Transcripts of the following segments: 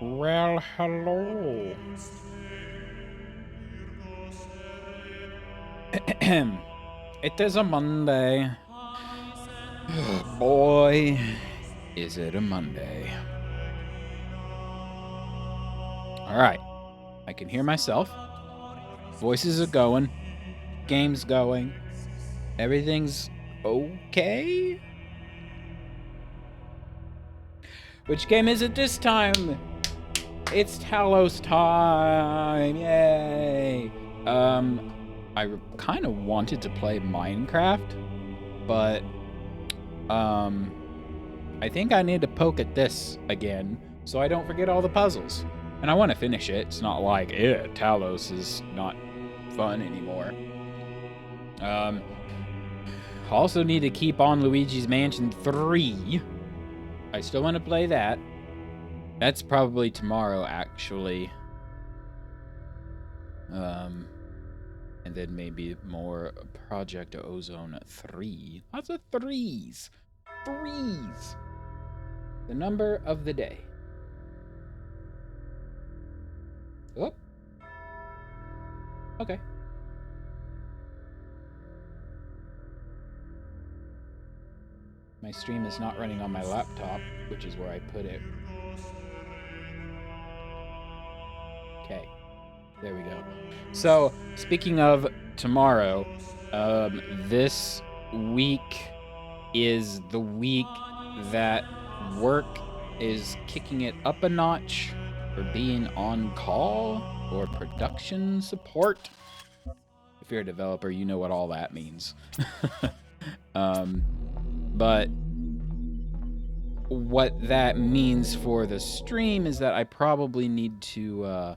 Well, hello. It is a Monday. Boy, is it a Monday. Alright, I can hear myself. Voices are going. Game's going. Everything's okay? Which game is it this time? It's Talos time! Yay! I kind of wanted to play Minecraft, but I think I need to poke at this again so I don't forget all the puzzles. And I want to finish it. It's not like, Talos is not fun anymore. Also need to keep on Luigi's Mansion 3. I still want to play that. That's probably tomorrow, actually. And then maybe more Project Ozone 3. Lots of threes. Threes. The number of the day. Oh. Okay. My stream is not running on my laptop, which is where I put it. Okay. There we go. So, speaking of tomorrow, this week is the week that work is kicking it up a notch for being on call or production support. If you're a developer, you know what all that means. But what that means for the stream is that I probably need to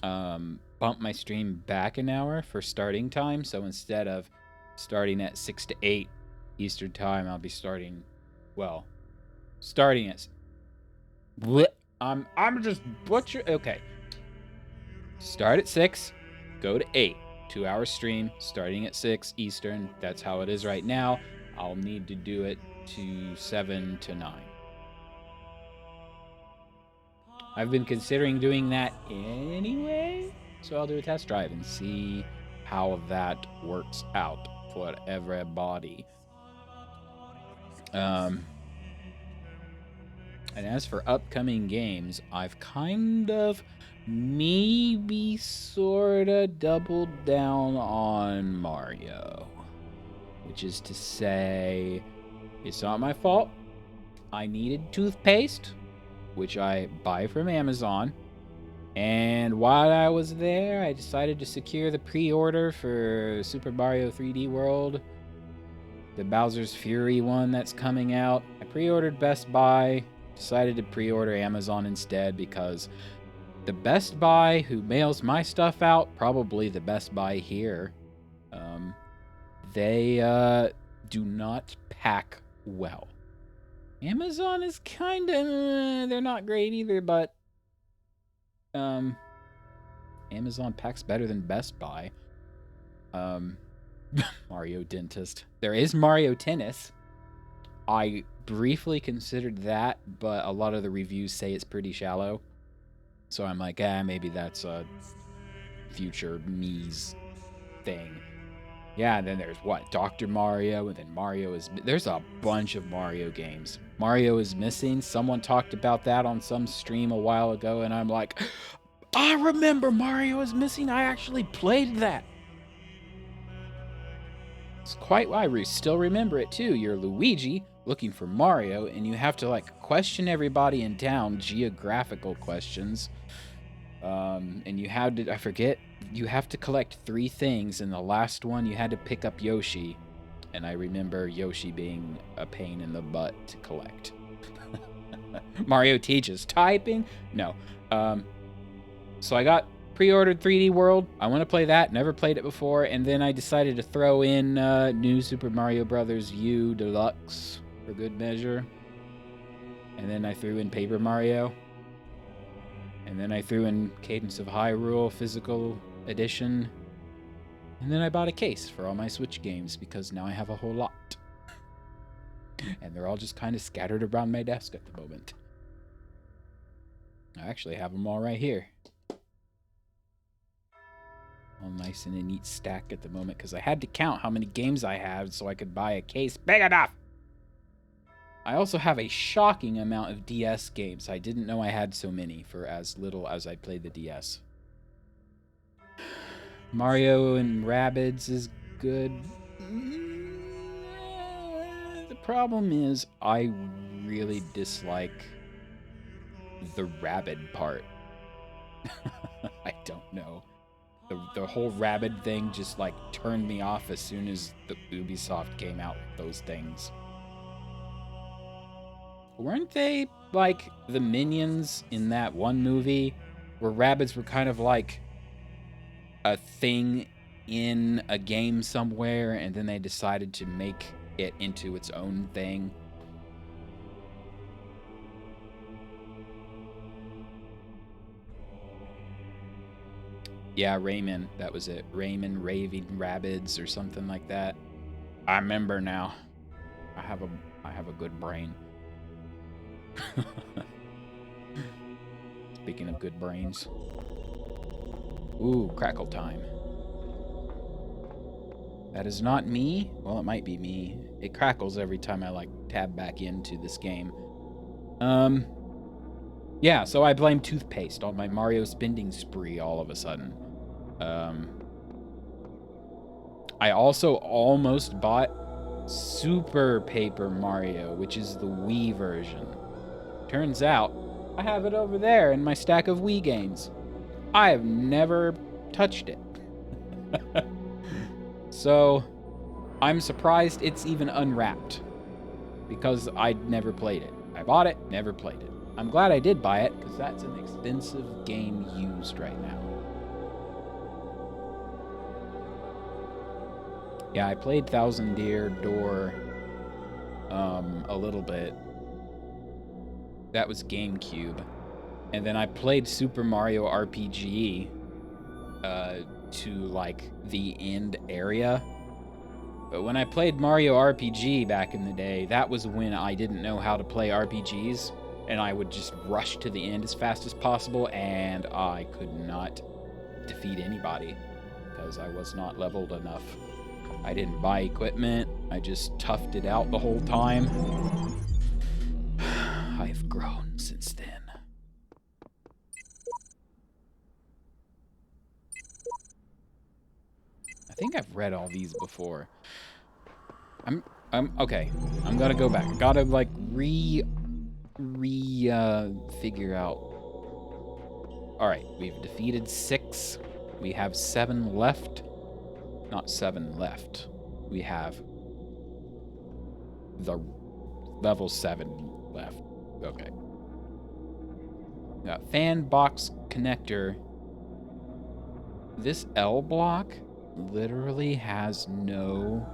bump my stream back an hour for starting time. So instead of starting at 6 to 8 Eastern time, I'll be starting at... I'm just butcher... Okay. Start at 6, go to 8. 2-hour stream, starting at 6 Eastern. That's how it is right now. I'll need to do it to 7 to 9. I've been considering doing that anyway, so I'll do a test drive and see how that works out for everybody. And as for upcoming games, I've kind of maybe sorta doubled down on Mario. Which is to say, it's not my fault. I needed toothpaste, which I buy from Amazon. And while I was there, I decided to secure the pre-order for Super Mario 3D World, the Bowser's Fury one that's coming out. I pre-ordered Best Buy, decided to pre-order Amazon instead because the Best Buy who mails my stuff out, probably the Best Buy here, they do not pack well. Amazon is kind of... they're not great either, but Amazon packs better than Best Buy. Mario Dentist. There is Mario Tennis. I briefly considered that, but a lot of the reviews say it's pretty shallow. So I'm like, maybe that's a future me's thing. Yeah, and then there's what? Dr. Mario, and then Mario is... There's a bunch of Mario games. Mario is Missing. Someone talked about that on some stream a while ago, and I'm like, I remember Mario is Missing. I actually played that. It's quite... I still remember it, too. You're Luigi looking for Mario, and you have to, like, question everybody in town, geographical questions. And you had to... I forget... You have to collect 3 things, and the last one you had to pick up Yoshi. And I remember Yoshi being a pain in the butt to collect. Mario teaches typing? No. So I got pre-ordered 3D World. I want to play that. Never played it before. And then I decided to throw in New Super Mario Bros. U Deluxe for good measure. And then I threw in Paper Mario. And then I threw in Cadence of Hyrule Physical Edition. And then I bought a case for all my Switch games because now I have a whole lot. And they're all just kind of scattered around my desk at the moment. I actually have them all right here. All nice in a neat stack at the moment because I had to count how many games I had so I could buy a case big enough. I also have a shocking amount of DS games. I didn't know I had so many for as little as I played the DS. Mario and Rabbids is good. The problem is I really dislike the Rabbid part. I don't know. The whole Rabbid thing just like turned me off as soon as the Ubisoft came out with those things. Weren't they like the minions in that one movie where Rabbids were kind of like a thing in a game somewhere and then they decided to make it into its own thing? Yeah, Rayman. That was it. Rayman Raving Rabbids or something like that. I remember now. I have a good brain. Speaking of good brains. Ooh, crackle time. That is not me. Well, it might be me. It crackles every time I like tab back into this game. Yeah, so I blame toothpaste on my Mario spending spree all of a sudden. I also almost bought Super Paper Mario, which is the Wii version. Turns out, I have it over there in my stack of Wii games. I have never touched it. So, I'm surprised it's even unwrapped. Because I'd never played it. I bought it, never played it. I'm glad I did buy it, because that's an expensive game used right now. Yeah, I played Thousand Deer Door a little bit. That was GameCube. And then I played Super Mario RPG to like the end area. But when I played Mario RPG back in the day, that was when I didn't know how to play RPGs. And I would just rush to the end as fast as possible, and I could not defeat anybody because I was not leveled enough. I didn't buy equipment. I just toughed it out the whole time. I've grown since then. I think I've read all these before. Okay. I'm gonna go back. I gotta like figure out. All right, we've defeated 6. We have 7 left. Not 7 left. We have the level 7 left. Okay. Got fan box connector. This L block literally has no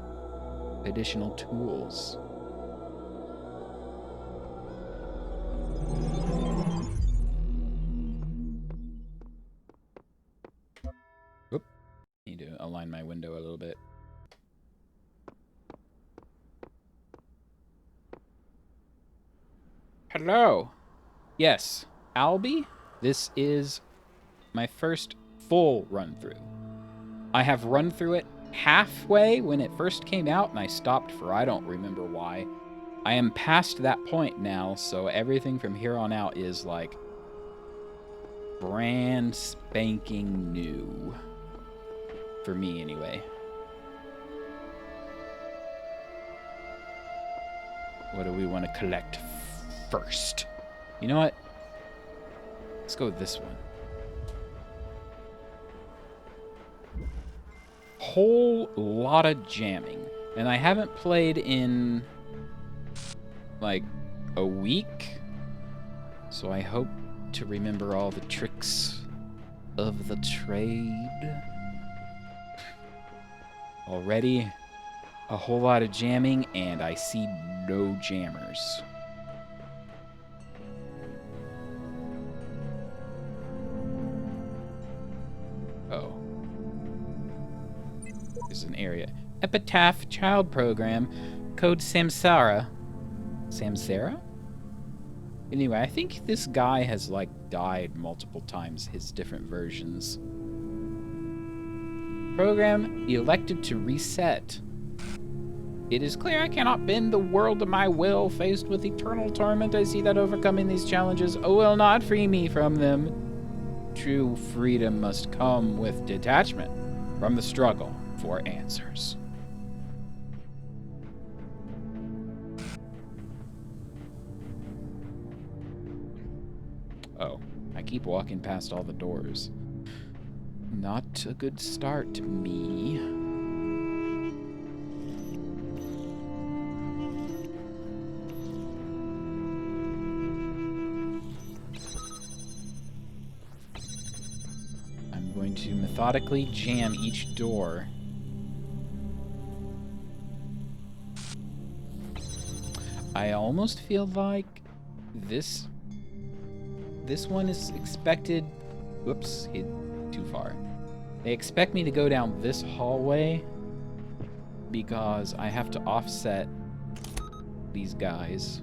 additional tools. Oop. Need to align my window a little bit. Hello. Yes, Albie, this is my first full run through. I have run through it halfway when it first came out, and I stopped for I don't remember why. I am past that point now, so everything from here on out is like brand spanking new. For me, anyway. What do we want to collect first? You know what? Let's go with this one. Whole lot of jamming. And I haven't played in like a week. So I hope to remember all the tricks of the trade. Already a whole lot of jamming, and I see no jammers. Oh. There's an area. Epitaph Child Program, code Samsara. Samsara? Anyway, I think this guy has, like, died multiple times, his different versions. Program elected to reset. It is clear I cannot bend the world to my will. Faced with eternal torment, I see that overcoming these challenges will not free me from them. True freedom must come with detachment from the struggle for answers. Oh, I keep walking past all the doors. Not a good start, me. I'm going to methodically jam each door. I almost feel like this one is expected... Whoops, hit too far. They expect me to go down this hallway because I have to offset these guys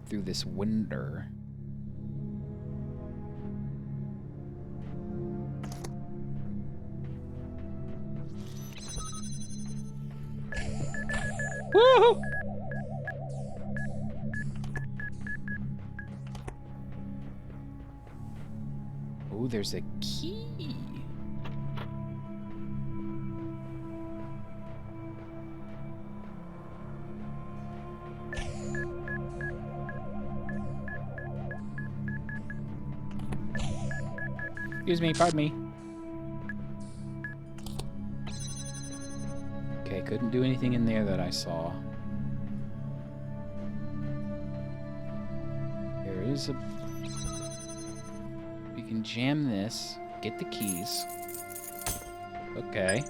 through this window. Woohoo! Oh, there's a key. Excuse me, pardon me. Okay, couldn't do anything in there that I saw. There is a... We can jam this, get the keys. Okay.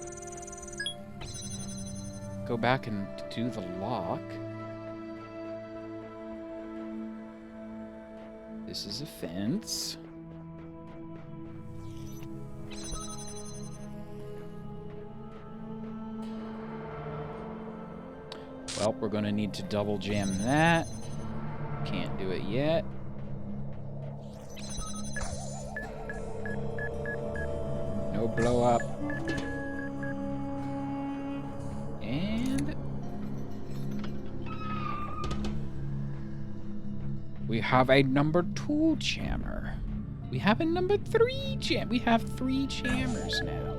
Go back and do the lock. This is a fence. Well, we're gonna need to double jam that. Can't do it yet. No blow up. And we have a number 2 jammer. We have a number 3 jam. We have 3 jammers now.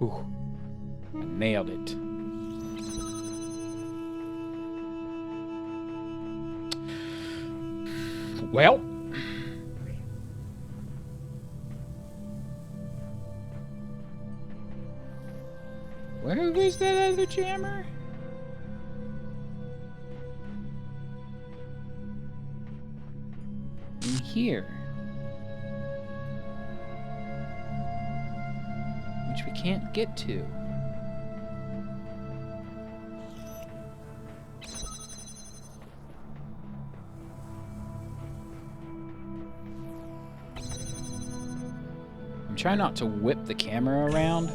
Ooh, I nailed it. Well, where was that other jammer? In here. Which we can't get to. I'm trying not to whip the camera around.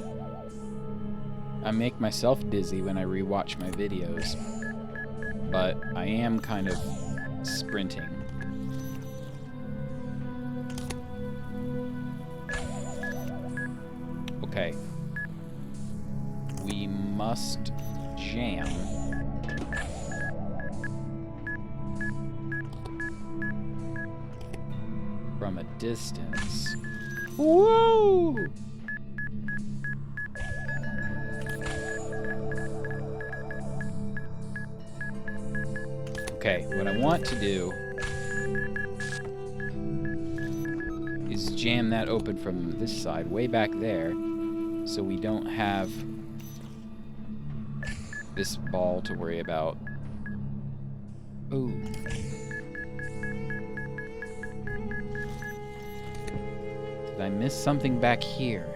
I make myself dizzy when I rewatch my videos, but I am kind of sprinting. Okay. We must jam. From a distance. Whoa! Okay, what I want to do is please jam that open from this side, way back there, so we don't have this ball to worry about. Oh. Did I miss something back here?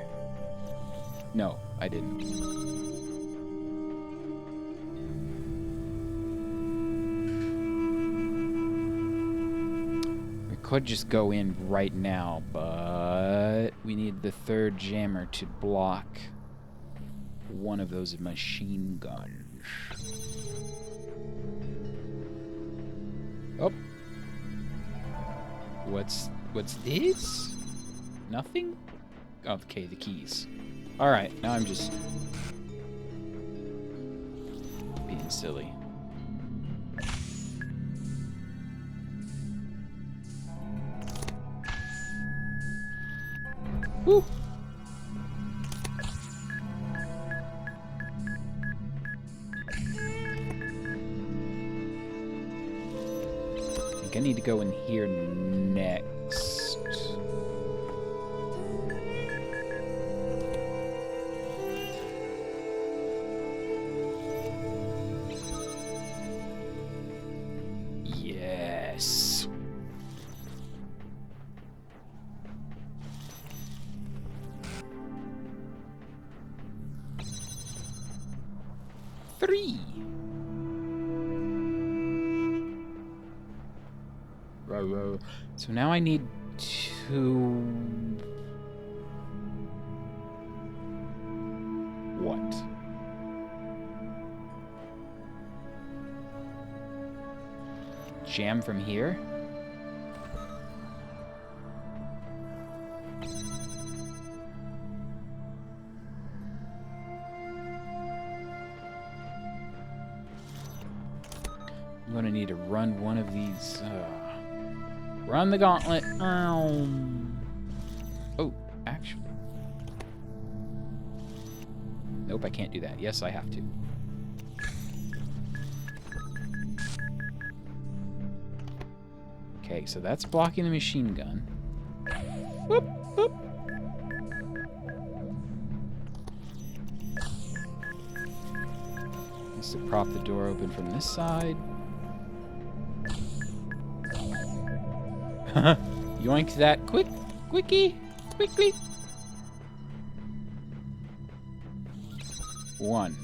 No, I didn't. We could just go in right now, but we need the third jammer to block one of those machine guns. Oh. What's this? Nothing? Okay, the keys. Alright, now I'm just being silly. Woo! I think I need to go in here next. Yes. Three. So now I need to... What? Jam from here? I'm gonna need to run one of these. Run the gauntlet. Oh, actually. Nope, I can't do that. Yes, I have to. Okay, so that's blocking the machine gun. Whoop, whoop. Needs to prop the door open from this side. Yoink that quickly. One.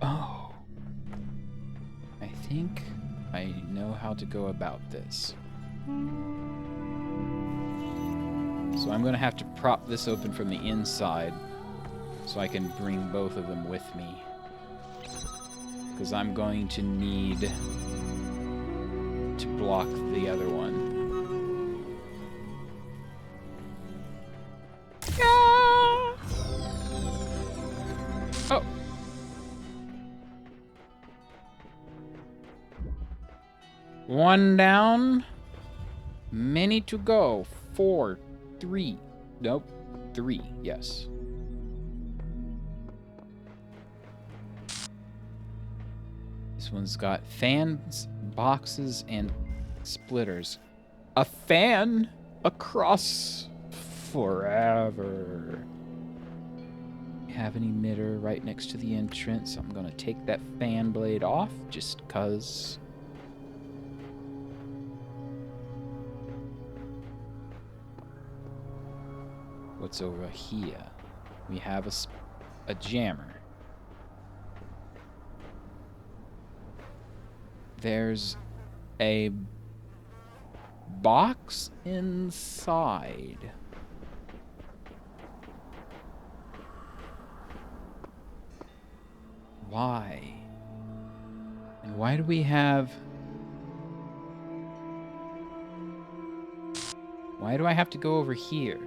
Oh. I think I know how to go about this. So I'm gonna have to prop this open from the inside so I can bring both of them with me. Because I'm going to need to block the other one. Ah! Oh. One down. Many to go. 4, 3. Nope. 3. Yes. This one's got fans, boxes, and splitters. A fan across forever. We have an emitter right next to the entrance. I'm gonna take that fan blade off just 'cause. What's over here? We have a jammer. There's a box inside. Why? And why do we have... Why do I have to go over here?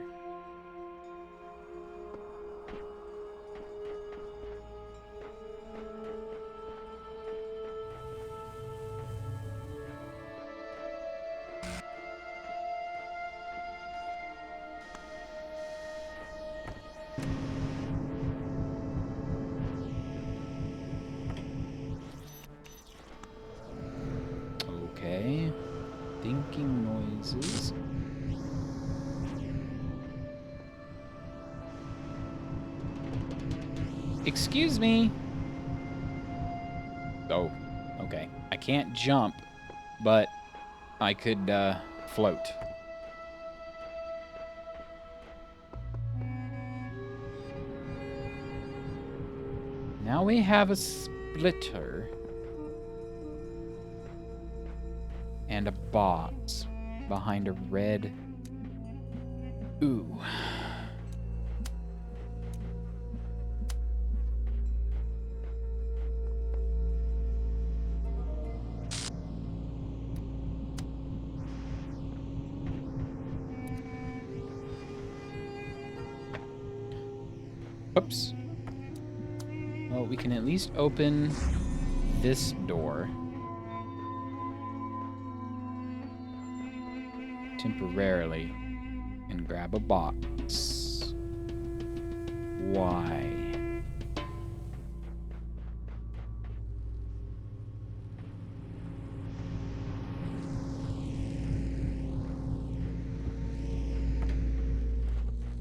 Okay. Thinking noises. Excuse me. Oh, okay. I can't jump, but I could float. Now we have a splitter and a box behind a red. Ooh. Oops. Well, we can at least open this door. Temporarily. And grab a box. Why?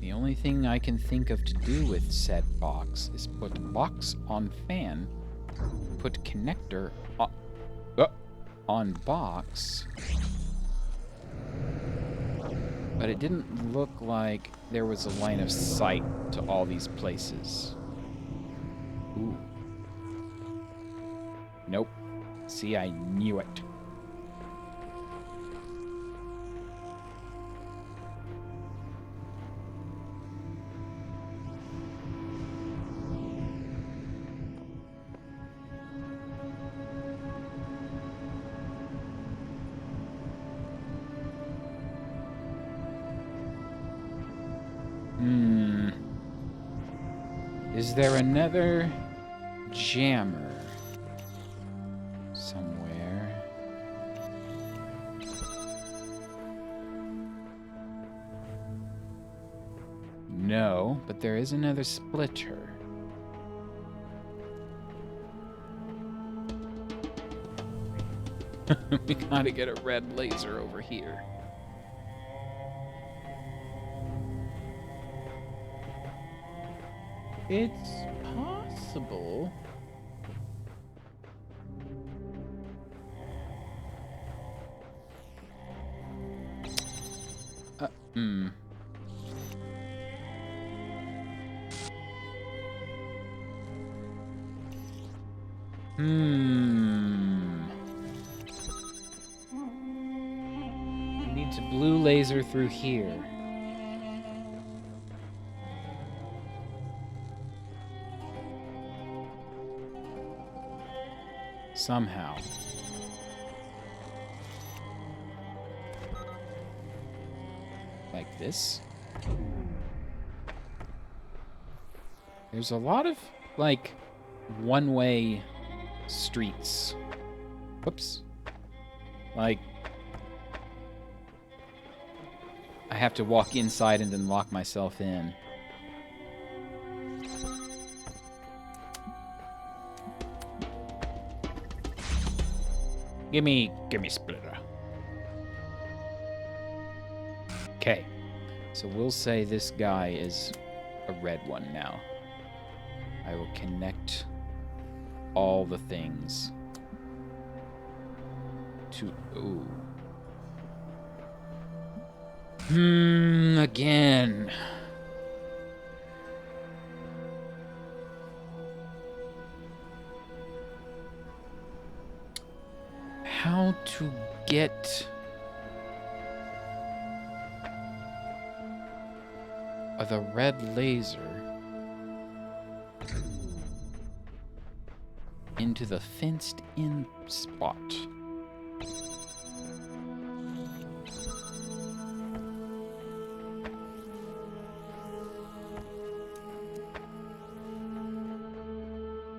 The only thing I can think of to do with said box is put box on fan, put connector on box. But it didn't look like there was a line of sight to all these places. Ooh. Nope. See, I knew it. Is there another jammer somewhere? No, but there is another splitter. We gotta get a red laser over here. It's possible. It needs a blue laser through here. Somehow. Like this. There's a lot of, like, one-way streets. Whoops. Like, I have to walk inside and then lock myself in. Gimme splitter. Okay. So we'll say this guy is a red one now. I will connect all the things to... Ooh. Again. How to get the red laser into the fenced-in spot.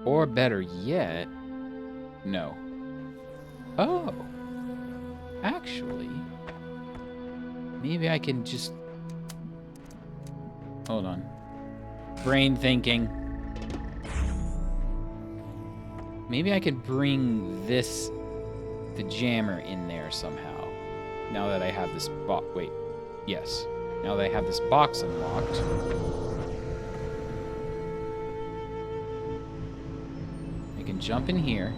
Or better yet, no. Oh, actually, maybe I can just... Hold on. Brain thinking. Maybe I could bring the jammer in there somehow. Now that I have this box. Wait. Yes. Now that I have this box unlocked. can jump in here.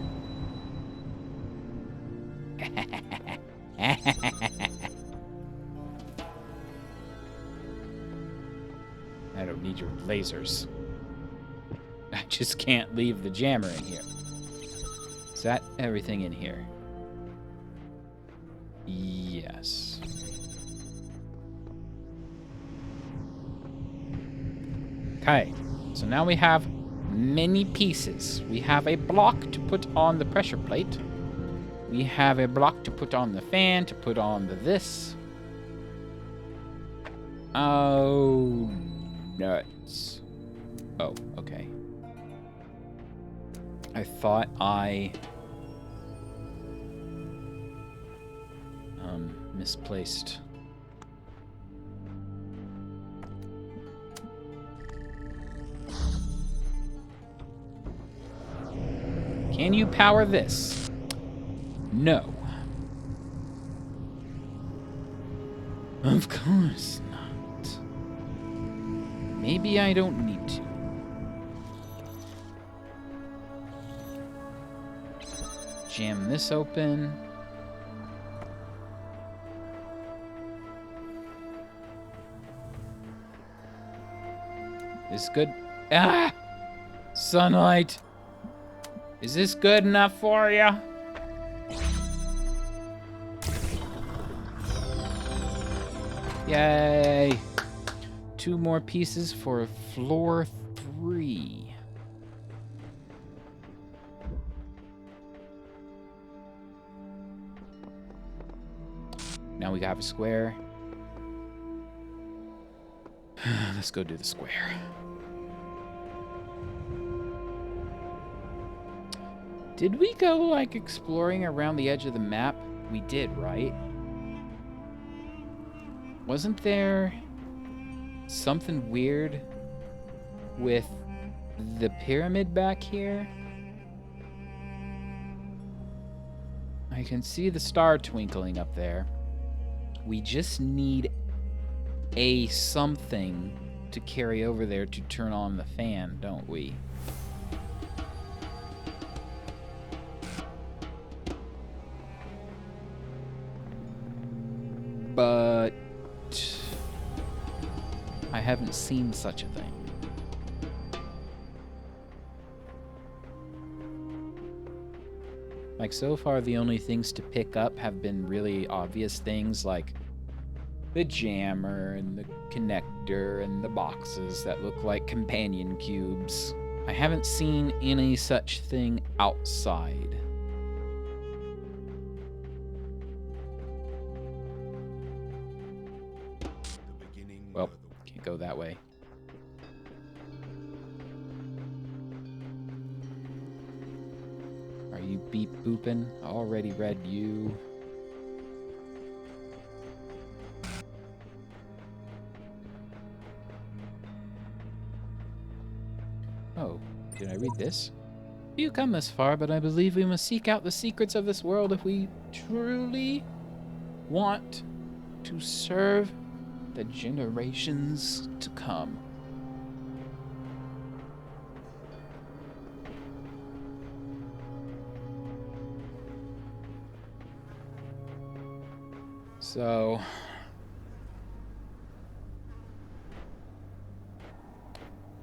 I don't need your lasers. I just can't leave the jammer in here. Is that everything in here? Yes. Okay, so now we have many pieces. We have a block to put on the pressure plate. We have a block to put on the fan, to put on the this. Oh, nuts. Oh, okay. I thought I misplaced. Can you power this? No. Of course not. Maybe I don't need to. Jam this open. Is good? Ah! Sunlight! Is this good enough for you? Yay! 2 more pieces for floor 3. Now we have a square. Let's go do the square. Did we go, like, exploring around the edge of the map? We did, right? Wasn't there something weird with the pyramid back here? I can see the star twinkling up there. We just need a something to carry over there to turn on the fan, don't we? But I haven't seen such a thing. Like, so far the only things to pick up have been really obvious things like the jammer and the connector and the boxes that look like companion cubes. I haven't seen any such thing outside. Well, can't go that way. Are you beep booping? Already read you. Oh, did I read this? You come this far, but I believe we must seek out the secrets of this world if we truly want to serve the generations to come. So,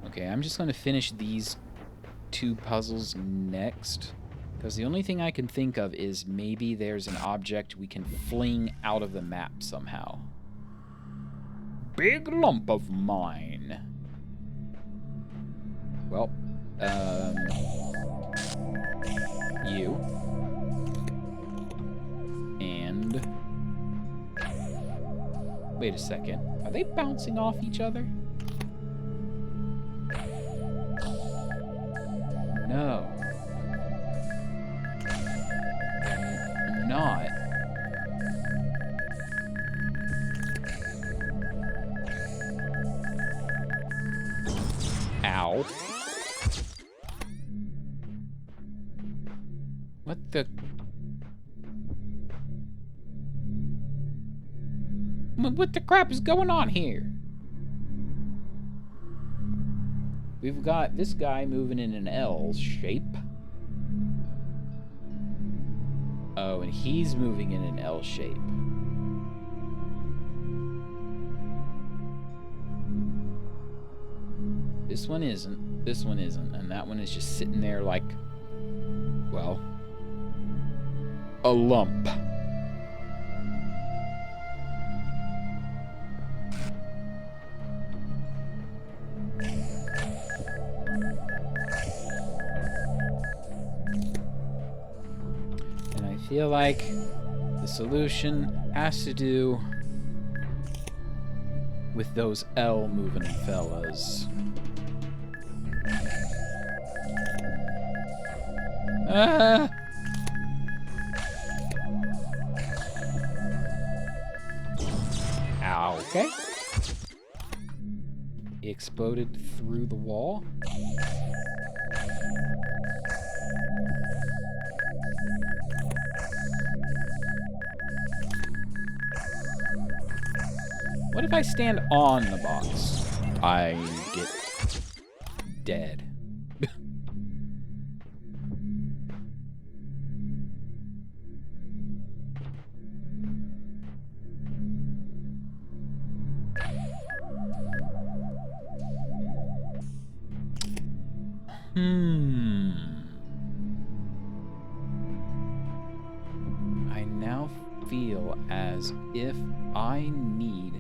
okay, I'm just going to finish these 2 puzzles next, because the only thing I can think of is maybe there's an object we can fling out of the map somehow. Big lump of mine. Well, you. And... wait a second. Are they bouncing off each other? No. They're not. Ow. What the... what the crap is going on here? We've got this guy moving in an L shape. Oh, and he's moving in an L shape. This one isn't. This one isn't. And that one is just sitting there like, well, a lump. And I feel like the solution has to do with those L moving fellas. Ah! Okay. He exploded through the wall. What if I stand on the box? I get dead. I now feel as if I need...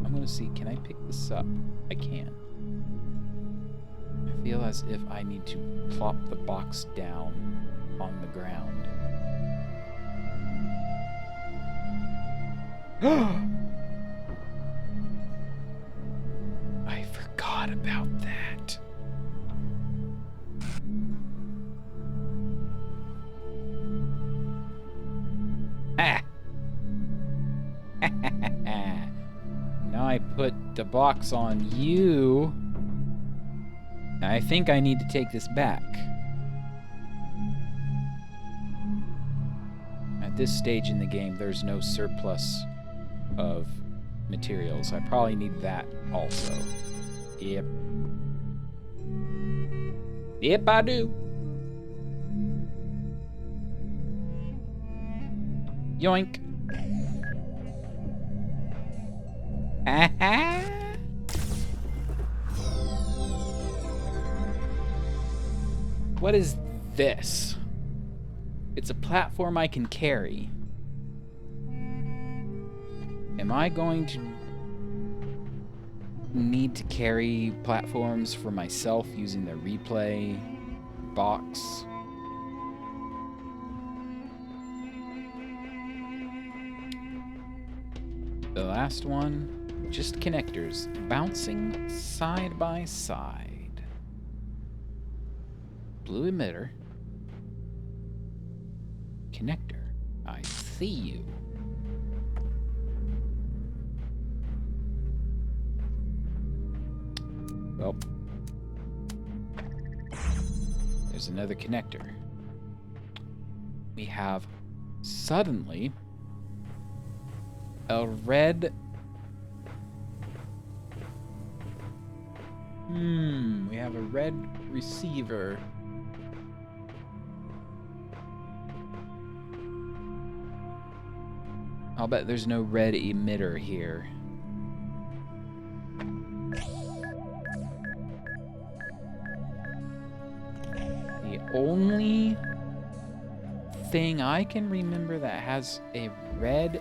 I'm gonna see, can I pick this up? I can. I feel as if I need to plop the box down on the ground. I forgot about that. Ah! Now I put the box on you. I think I need to take this back. At this stage in the game, there's no surplus of materials. I probably need that also. Yep. Yep, I do. Yoink. What is this? It's a platform I can carry. Am I going to need to carry platforms for myself using the replay box? The last one, just connectors bouncing side by side. Blue emitter. Connector. I see you. Well, there's another connector. We have suddenly a red... we have a red receiver. I'll bet there's no red emitter here. The only thing I can remember that has a red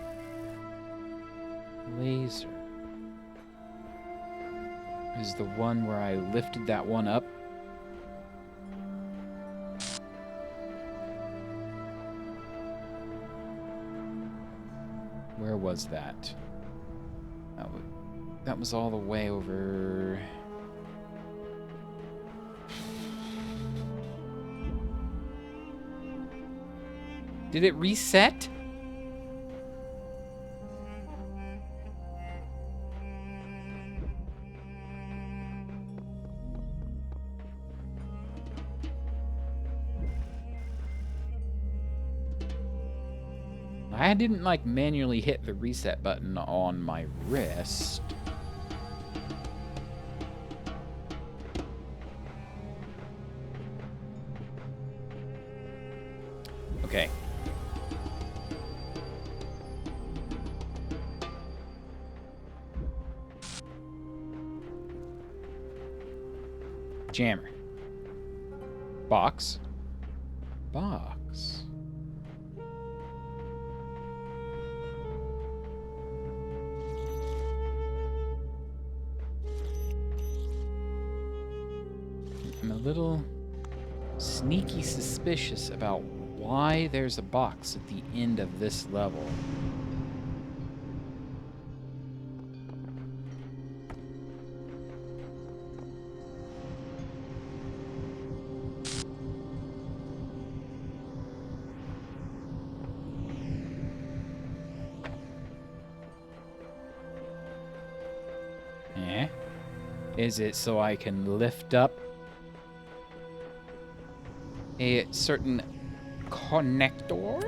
laser is the one where I lifted that one up. Where was that? That was all the way over... Did it reset? I didn't like manually hit the reset button on my wrist. Okay. Jammer. Box. Box. I'm a little sneaky suspicious about why there's a box at the end of this level. Eh? Is it so I can lift up a certain connector?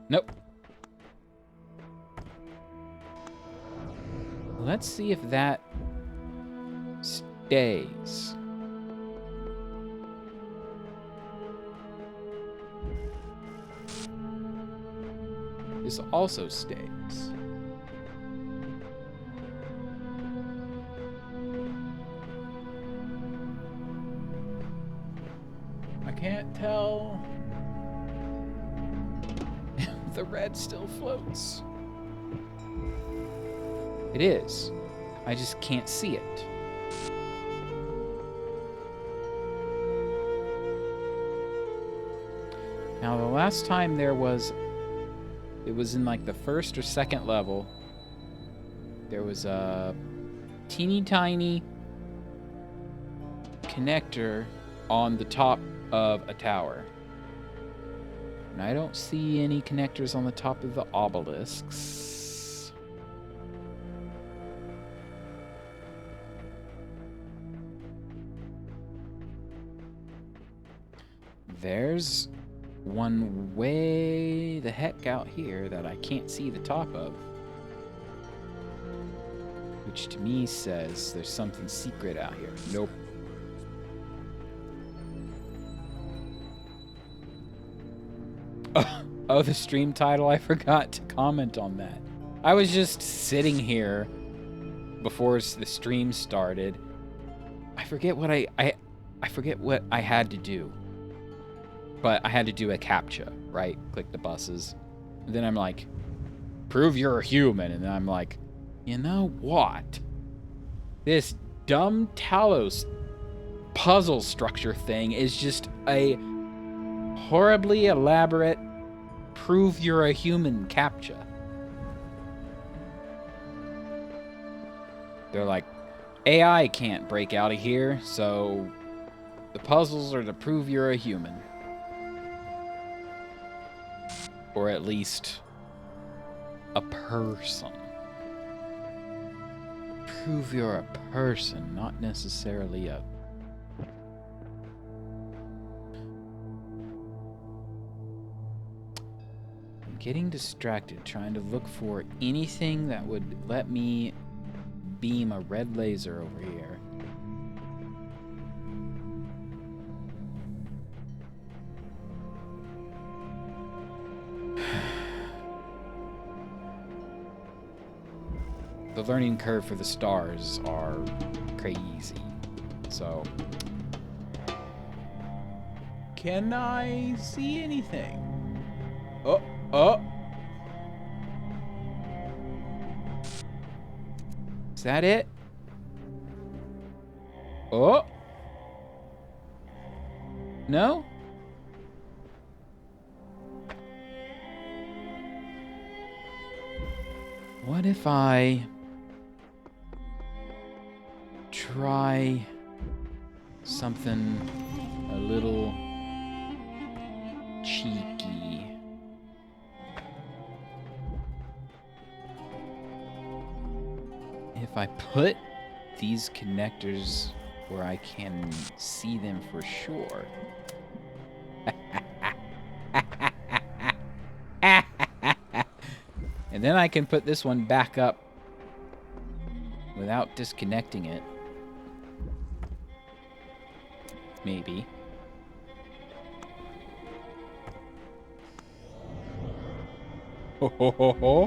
Nope. Let's see if that stays. This also stays. I can't tell. The red still floats. It is. I just can't see it. Now, the last time it was in like the first or second level. There was a teeny tiny connector on the top of a tower. And I don't see any connectors on the top of the obelisks. There's one way the heck out here that I can't see the top of. Which to me says there's something secret out here. Nope. Oh, the stream title, I forgot to comment on that. I was just sitting here before the stream started. I forget what I forget what I had to do. But I had to do a CAPTCHA, right? Click the buses. And then I'm like, prove you're a human. And then I'm like, you know what? This dumb Talos puzzle structure thing is just a horribly elaborate prove you're a human CAPTCHA. They're like, AI can't break out of here, so the puzzles are to prove you're a human. Or at least a person. Prove you're a person, not necessarily a... I'm getting distracted trying to look for anything that would let me beam a red laser over here. The learning curve for the stars are crazy. So, can I see anything? Oh. Is that it? Oh. No? What if I try something a little cheeky? If I put these connectors where I can see them for sure. And then I can put this one back up without disconnecting it. Maybe. Ho, ho, ho, ho.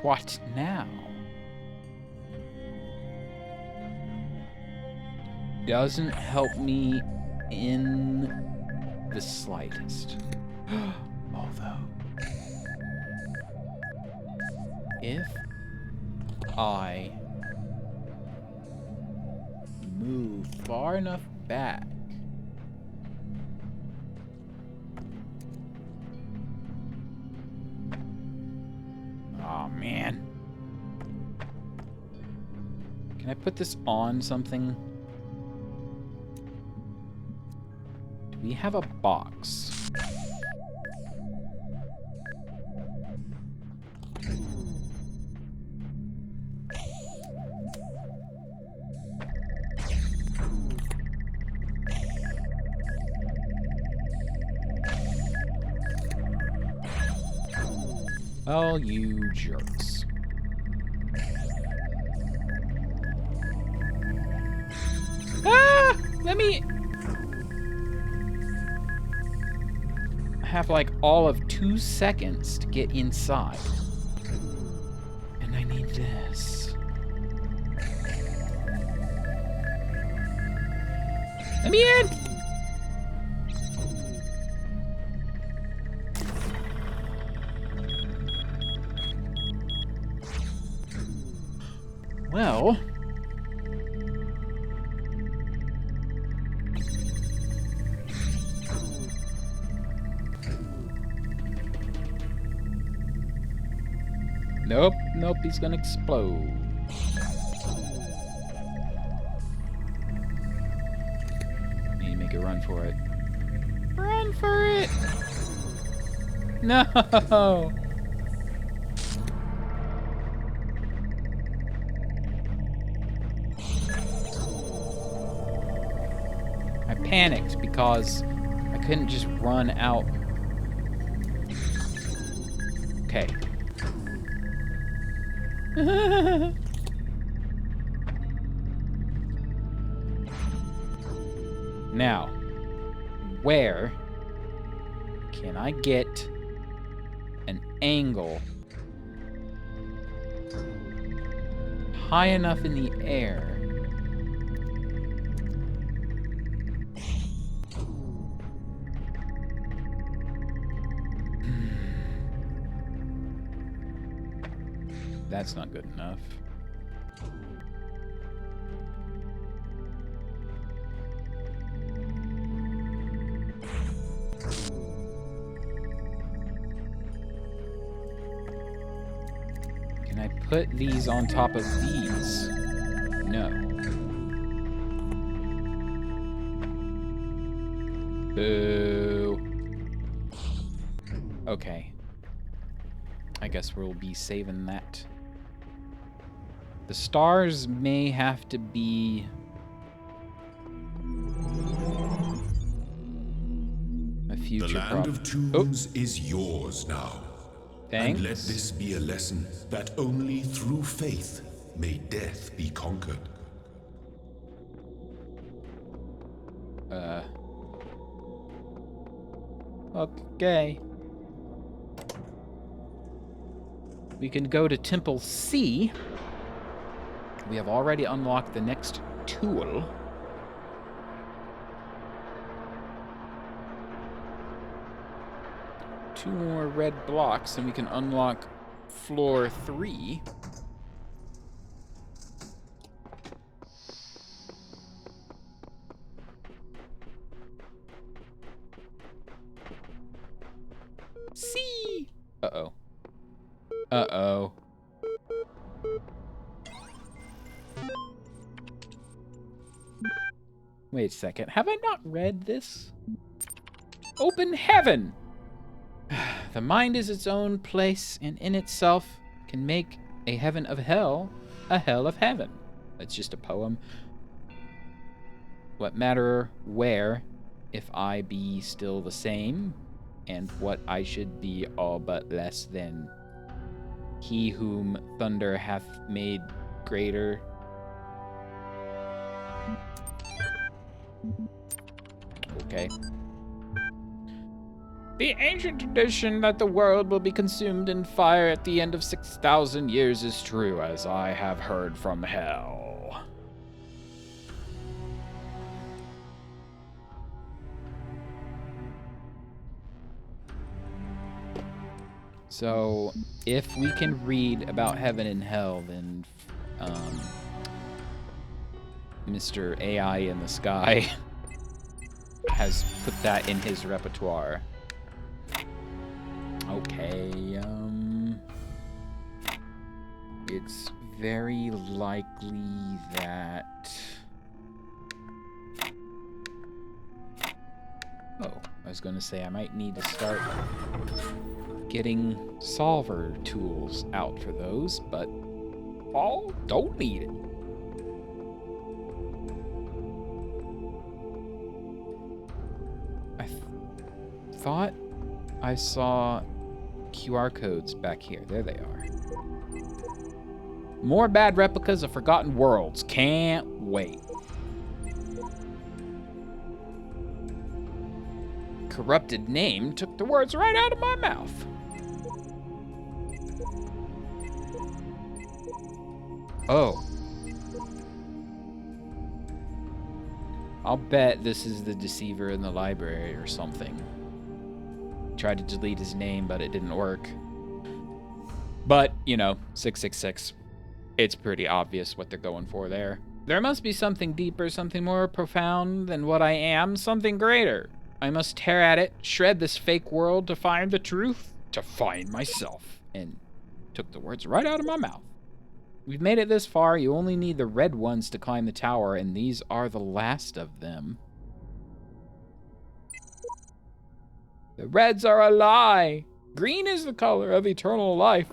What now? Doesn't help me in the slightest. Although, if I move far enough back, oh man. Can I put this on something? Do we have a box? Oh, you jerks. Ah! Let me... I have like all of 2 seconds to get inside. And I need this. Let me in! Well... Nope, nope, he's gonna explode. Need to make a run for it. Run for it! No! I panicked because I couldn't just run out. Okay. Now, where can I get an angle high enough in the air That's not good enough. Can I put these on top of these? No. Boo. Okay. I guess we'll be saving that. The stars may have to be... a future The land of tombs is yours now. Thanks. And let this be a lesson that only through faith may death be conquered. Okay. We can go to Temple C. We have already unlocked the next tool. Two more red blocks and we can unlock floor 3. C. Uh-oh. Uh-oh. Wait a second. Have I not read this? Open heaven! The mind is its own place, and in itself can make a heaven of hell a hell of heaven. That's just a poem. What matter where, if I be still the same, and what I should be all but less than. He whom thunder hath made greater Okay. The ancient tradition that the world will be consumed in fire at the end of 6,000 years is true, as I have heard from hell. So, if we can read about heaven and hell, then Mr. AI in the sky has put that in his repertoire. Okay, it's very likely that... Oh, I was gonna say I might need to start getting solver tools out for those, but Paul, don't need it. I thought I saw QR codes back here. There they are. More bad replicas of Forgotten Worlds. Can't wait. Corrupted name took the words right out of my mouth. Oh. I'll bet this is the deceiver in the library or something. Tried to delete his name, but it didn't work. But, you know, 666. It's pretty obvious what they're going for there. There must be something deeper, something more profound than what I am, something greater. I must tear at it, shred this fake world to find the truth, to find myself. And took the words right out of my mouth. We've made it this far. You only need the red ones to climb the tower, and these are the last of them. The reds are a lie. Green is the color of eternal life.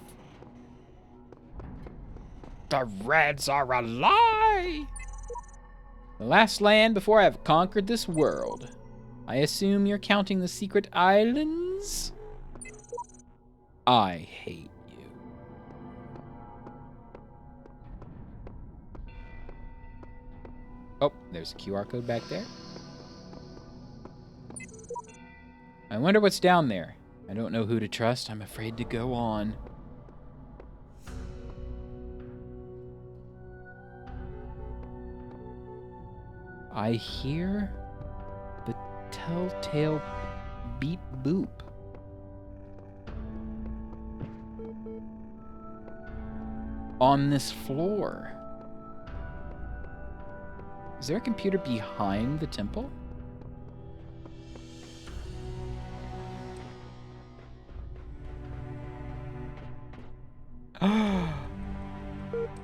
The reds are a lie. The last land before I've conquered this world. I assume you're counting the secret islands? I hate you. Oh, there's a QR code back there. I wonder what's down there. I don't know who to trust. I'm afraid to go on. I hear the telltale beep boop. On this floor. Is there a computer behind the temple?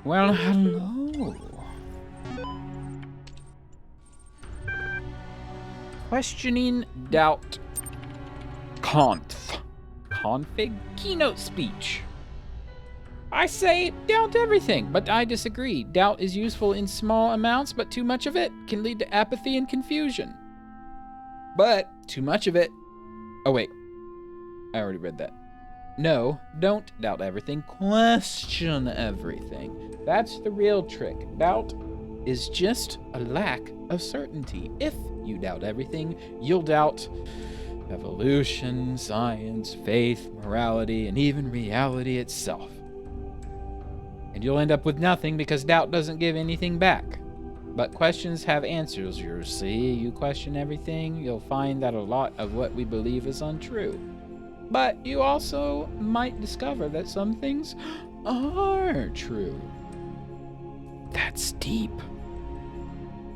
Well, hello. Questioning doubt. Config keynote speech. I say doubt everything, but I disagree. Doubt is useful in small amounts, but too much of it can lead to apathy and confusion. But too much of it... Oh, wait. I already read that. No, don't doubt everything. Question everything. That's the real trick. Doubt is just a lack of certainty. If you doubt everything, you'll doubt evolution, science, faith, morality, and even reality itself. And you'll end up with nothing because doubt doesn't give anything back. But questions have answers, you see. You question everything, you'll find that a lot of what we believe is untrue. But you also might discover that some things are true. That's deep.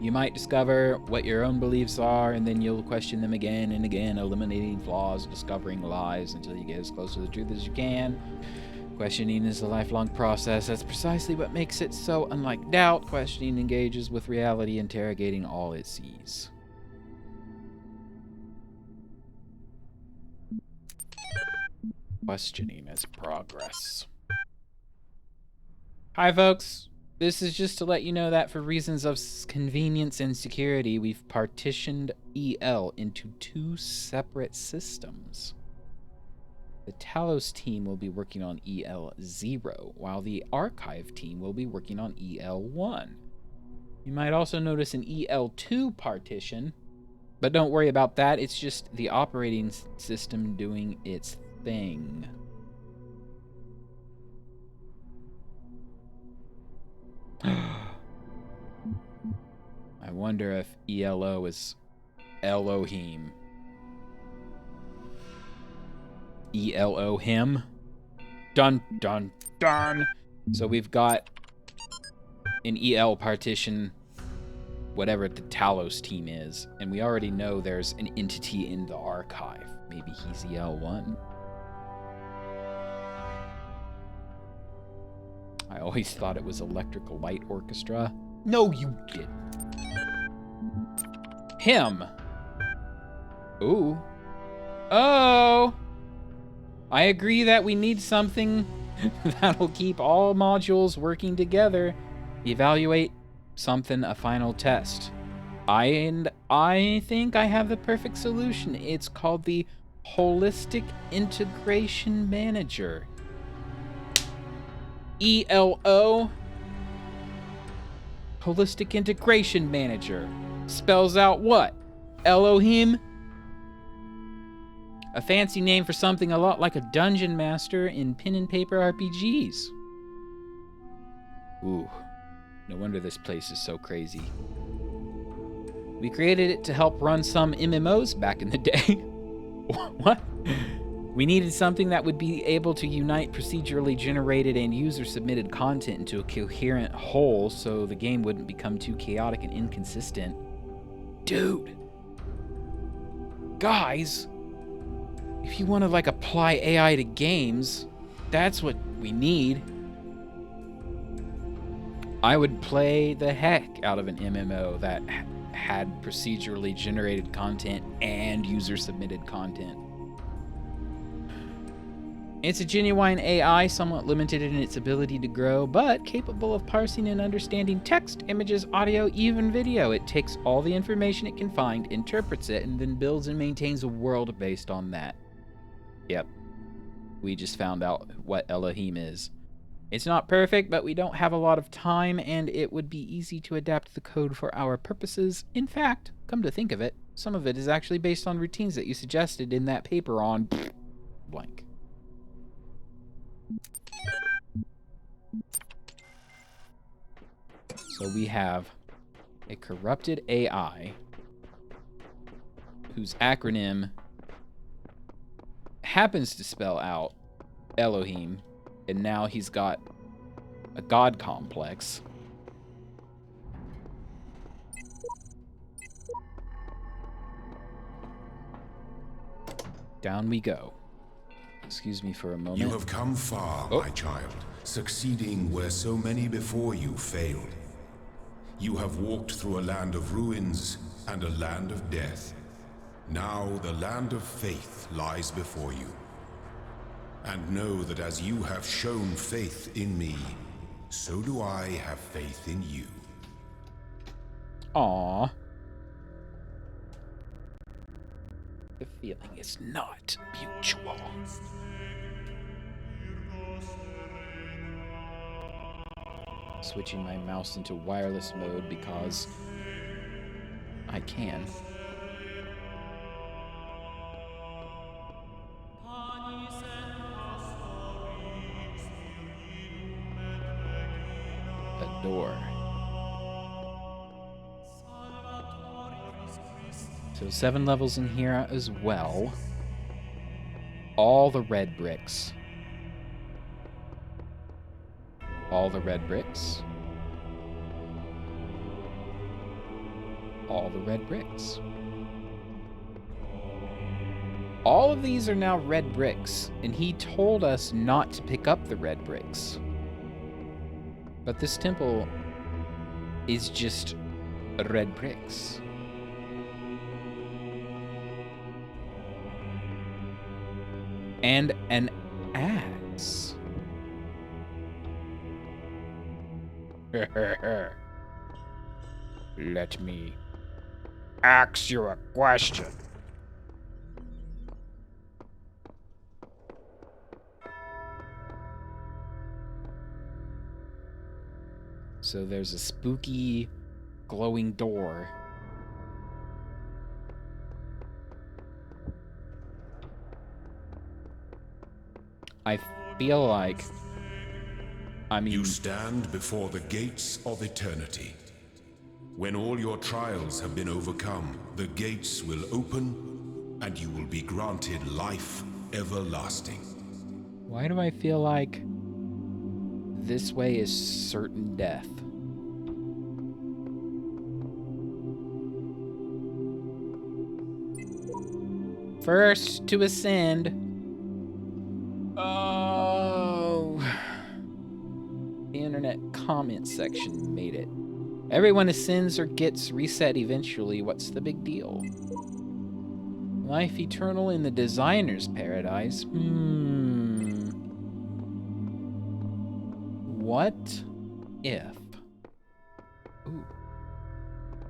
You might discover what your own beliefs are, and then you'll question them again and again, eliminating flaws, discovering lies until you get as close to the truth as you can. Questioning is a lifelong process. That's precisely what makes it so unlike doubt. Questioning engages with reality, interrogating all it sees. Questioning is progress. Hi, folks. This is just to let you know that for reasons of convenience and security, we've partitioned EL into 2 separate systems. The Talos team will be working on EL0, while the Archive team will be working on EL1. You might also notice an EL2 partition, but don't worry about that. It's just the operating system doing its thing. I wonder if ELO is Elohim. ELO him. Dun, dun, dun. So we've got an EL partition, whatever the Talos team is, and we already know there's an entity in the archive. Maybe he's EL1. I always thought it was Electrical Light Orchestra. No, you didn't. Him. Ooh. Oh! I agree that we need something that'll keep all modules working together. Evaluate something, a final test. I think I have the perfect solution. It's called the Holistic Integration Manager. ELO. Holistic Integration Manager. Spells out what? Elohim? A fancy name for something a lot like a dungeon master in pen and paper RPGs. Ooh, no wonder this place is so crazy. We created it to help run some MMOs back in the day. What? We needed something that would be able to unite procedurally generated and user-submitted content into a coherent whole so the game wouldn't become too chaotic and inconsistent. Dude! Guys! If you want to, like, apply AI to games, that's what we need. I would play the heck out of an MMO that had procedurally generated content and user-submitted content. It's a genuine AI, somewhat limited in its ability to grow, but capable of parsing and understanding text, images, audio, even video. It takes all the information it can find, interprets it, and then builds and maintains a world based on that. Yep. We just found out what Elohim is. It's not perfect, but we don't have a lot of time, and it would be easy to adapt the code for our purposes. In fact, come to think of it, some of it is actually based on routines that you suggested in that paper on blank. So we have a corrupted AI whose acronym happens to spell out Elohim, and now he's got a god complex. Down we go. Excuse me for a moment. You have come far, my child, succeeding where so many before you failed. You have walked through a land of ruins and a land of death. Now the land of faith lies before you. And know that as you have shown faith in me, so do I have faith in you. Aww. The feeling is not mutual. Switching my mouse into wireless mode because I can. A door. So 7 levels in here as well. All the red bricks. All the red bricks. All the red bricks. All of these are now red bricks, and he told us not to pick up the red bricks. But this temple is just red bricks. And an axe. Let me ask you a question. So there's a spooky glowing door. I feel like... You stand before the gates of eternity. When all your trials have been overcome, the gates will open, and you will be granted life everlasting. Why do I feel like this way is certain death? First to ascend. Oh. The internet comment section made it. Everyone ascends or gets reset eventually. What's the big deal? Life eternal in the designer's paradise? What if... Ooh.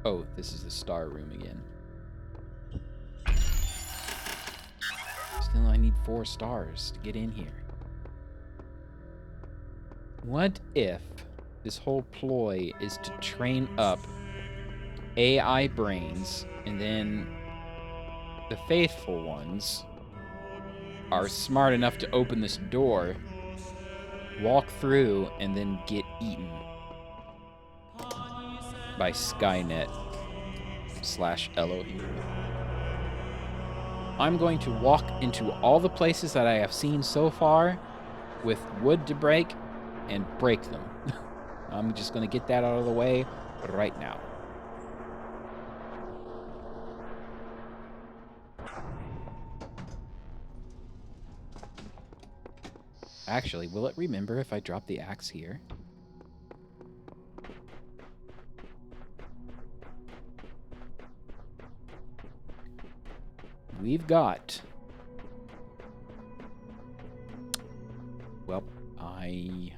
Oh, this is the star room again. Still, I need 4 stars to get in here. What if this whole ploy is to train up AI brains, and then the faithful ones are smart enough to open this door, walk through, and then get eaten by Skynet / Elohim. I'm going to walk into all the places that I have seen so far with wood to break and break them. I'm just going to get that out of the way right now. Actually, will it remember if I drop the axe here? We've got... Well, I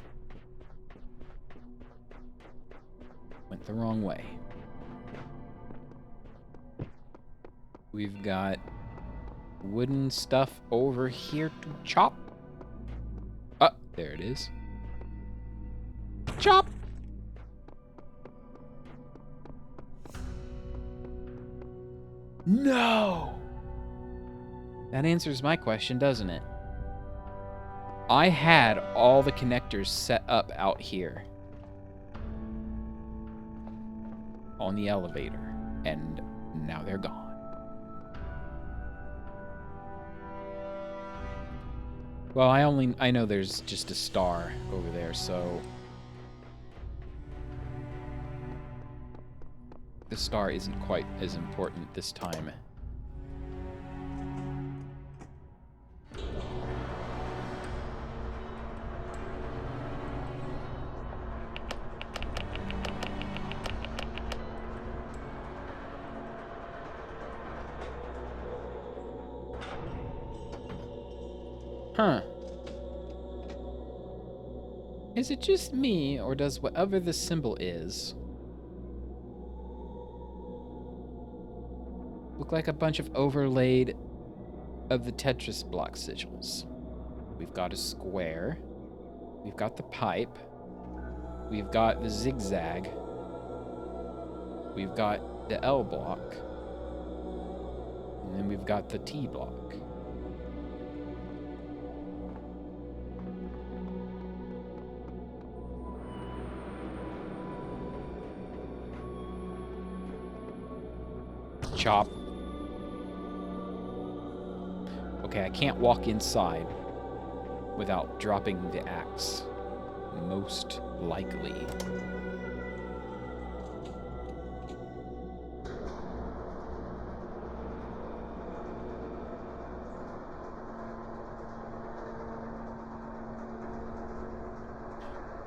went the wrong way. We've got wooden stuff over here to chop. Oh, there it is. Chop! No! That answers my question, doesn't it? I had all the connectors set up out here on the elevator, and now they're gone. Well, I know there's just a star over there, so the star isn't quite as important this time. Huh. Is it just me, or does whatever the symbol is look like a bunch of overlaid of the Tetris block sigils? We've got a square. We've got the pipe. We've got the zigzag. We've got the L block. And then we've got the T block. Chop. Okay, I can't walk inside without dropping the axe. Most likely.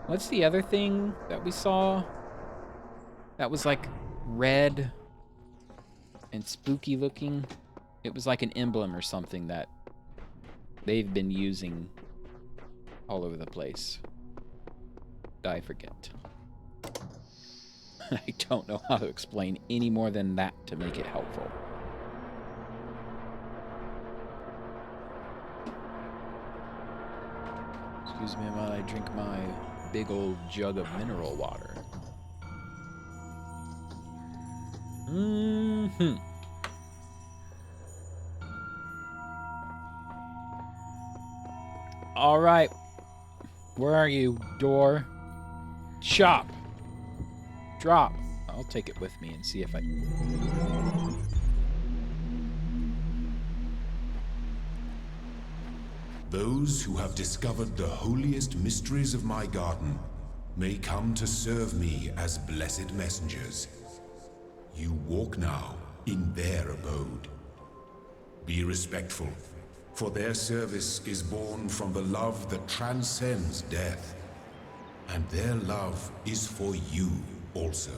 What's the other thing that we saw? That was like red and spooky looking. It was like an emblem or something that they've been using all over the place. I forget. I don't know how to explain any more than that to make it helpful. Excuse me while I drink my big old jug of mineral water. Mm-hmm. All right. Where are you, door? Chop. Drop. I'll take it with me and see if I... Those who have discovered the holiest mysteries of my garden may come to serve me as blessed messengers. You walk now in their abode. Be respectful, for their service is born from the love that transcends death. And their love is for you also.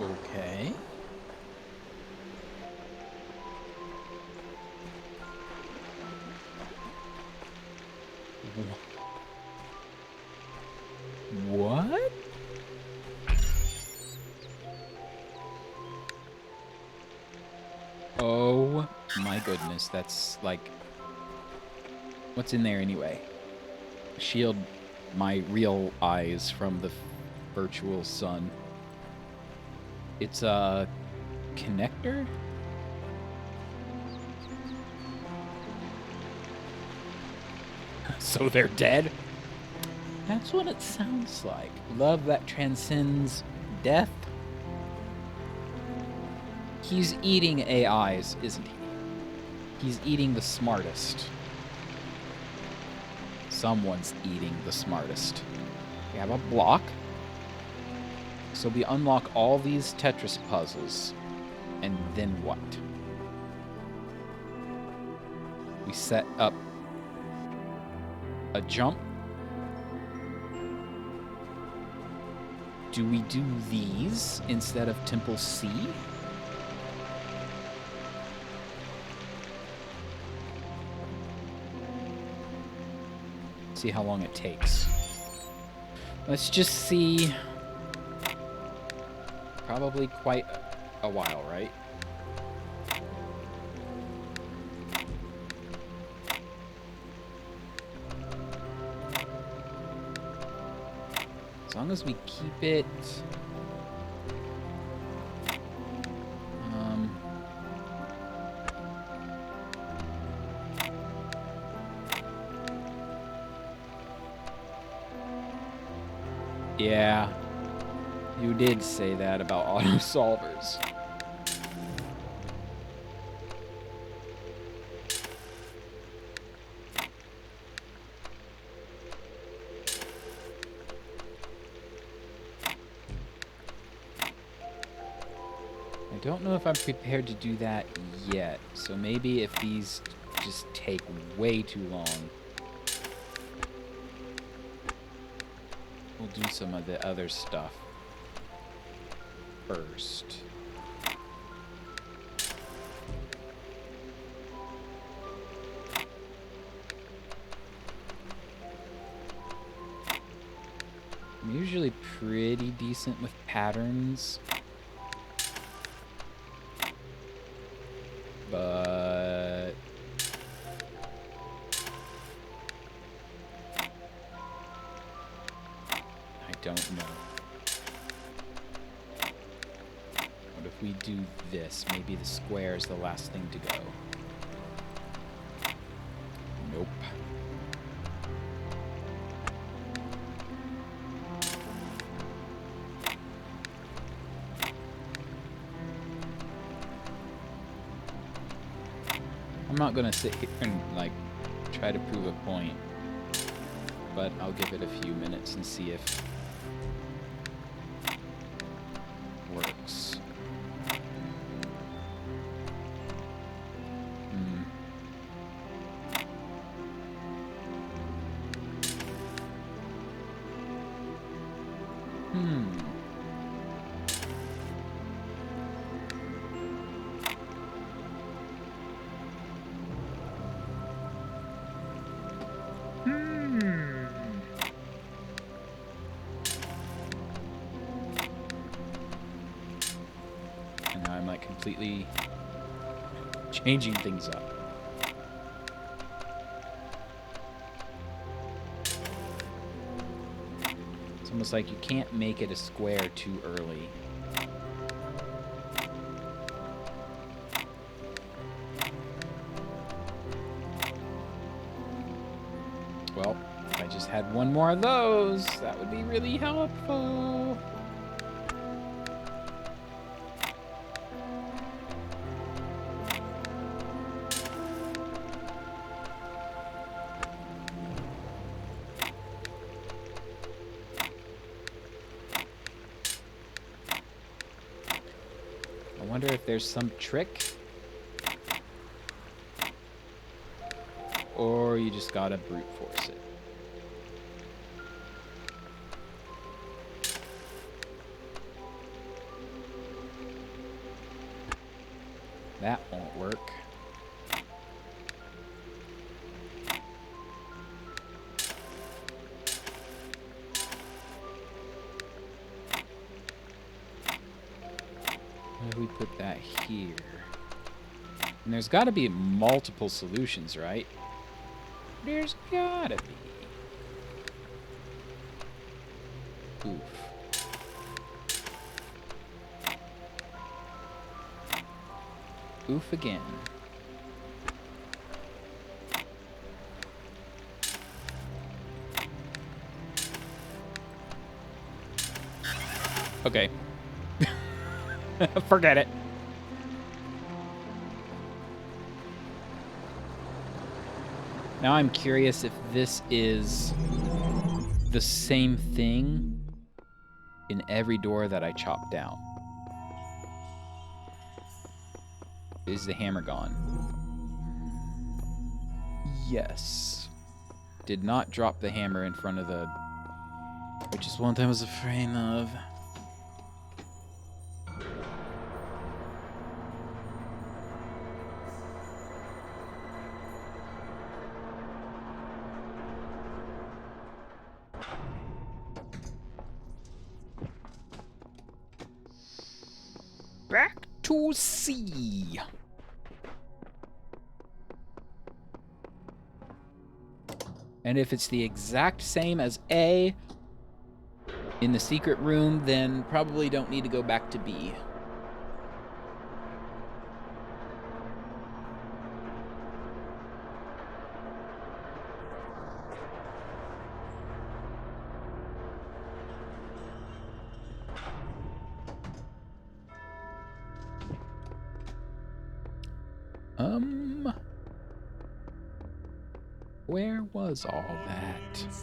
Okay. What? Oh my goodness, that's like... What's in there anyway? Shield my real eyes from the virtual sun. It's a connector? So they're dead? That's what it sounds like. Love that transcends death. He's eating AIs, isn't he? He's eating the smartest. Someone's eating the smartest. We have a block. So we unlock all these Tetris puzzles. And then what? We set up a jump. Do we do these instead of Temple C? See how long it takes. Let's just see. Probably quite a while, right? As long as we keep it... Yeah, you did say that about auto solvers. I don't know if I'm prepared to do that yet, so maybe if these just take way too long, we'll do some of the other stuff first. I'm usually pretty decent with patterns, but I don't know. What if we do this? Maybe the square is the last thing to go. Nope. I'm not gonna sit here and like try to prove a point, but I'll give it a few minutes and see if it works. And now I'm like completely changing things up. It's almost like you can't make it a square too early. Well, if I just had one more of those, that would be really helpful. I wonder if there's some trick. Or you just gotta brute force it. That won't work. Where do we put that here? And there's got to be multiple solutions, right? There's gotta be. Oof. Oof again. Okay. Forget it. Now I'm curious if this is the same thing in every door that I chop down. Is the hammer gone? Yes. Did not drop the hammer in front of the... Which is one thing I was afraid of. Back to C. And if it's the exact same as A in the secret room, then probably don't need to go back to B. Where was all that?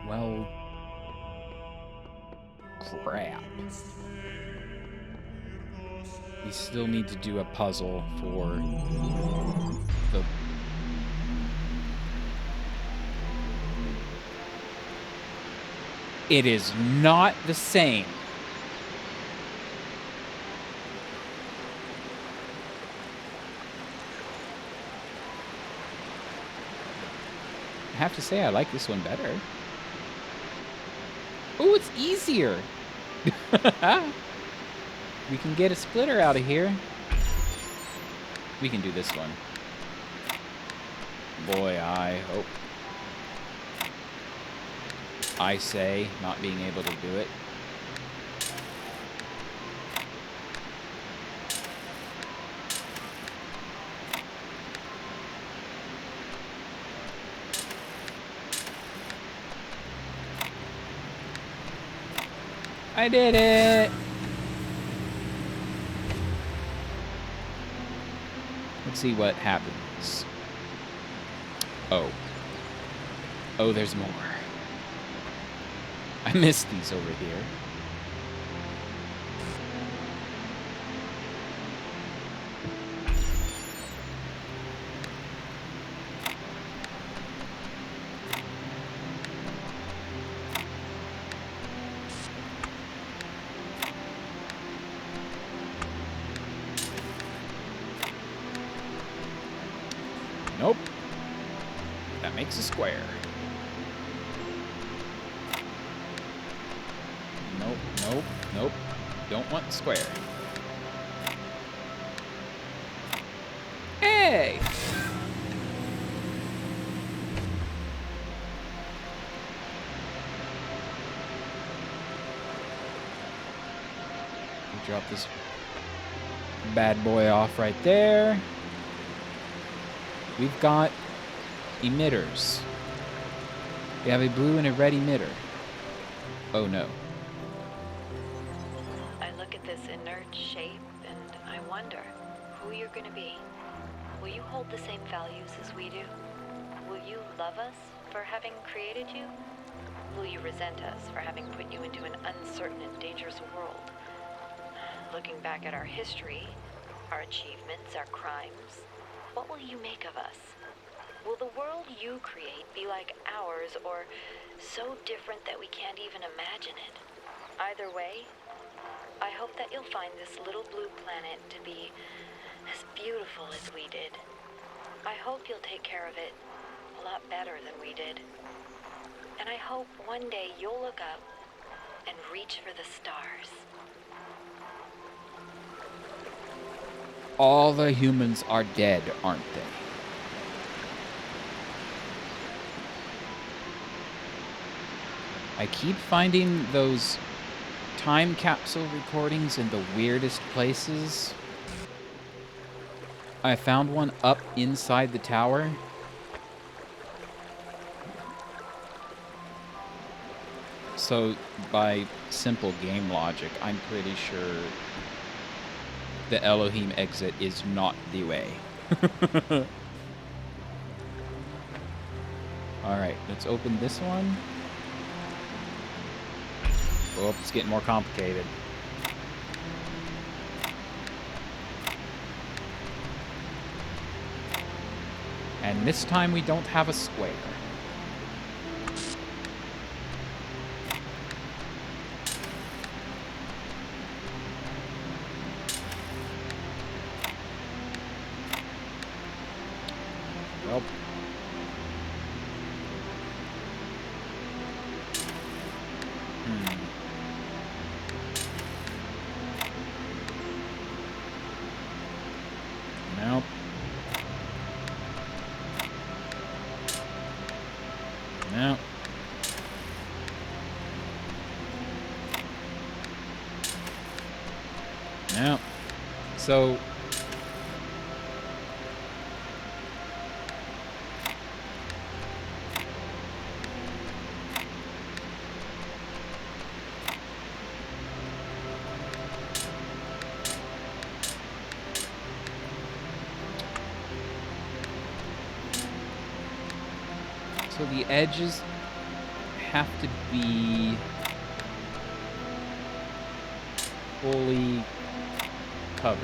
Well, crap. We still need to do a puzzle for the... It is not the same. I have to say, I like this one better. Oh, it's easier. We can get a splitter out of here. We can do this one. Boy, I hope. I say, not being able to do it. I did it! Let's see what happens. Oh. Oh, there's more. I missed these over here. Nope. That makes a square. Nope, nope, nope. Don't want square. Hey! Drop this bad boy off right there. We've got emitters. We have a blue and a red emitter. Oh no. I look at this inert shape and I wonder who you're gonna be. Will you hold the same values as we do? Will you love us for having created you? Will you resent us for having put you into an uncertain and dangerous world? Looking back at our history, our achievements, our crimes, what will you make of us? Will the world you create be like ours, or so different that we can't even imagine it? Either way, I hope that you'll find this little blue planet to be as beautiful as we did. I hope you'll take care of it a lot better than we did. And I hope one day you'll look up and reach for the stars. All the humans are dead, aren't they? I keep finding those time capsule recordings in the weirdest places. I found one up inside the tower. So, by simple game logic, I'm pretty sure the Elohim exit is not the way. Alright, let's open this one. Oh, it's getting more complicated. And this time we don't have a square. Well. Nope. Nope. Nope. So the edges have to be fully covered.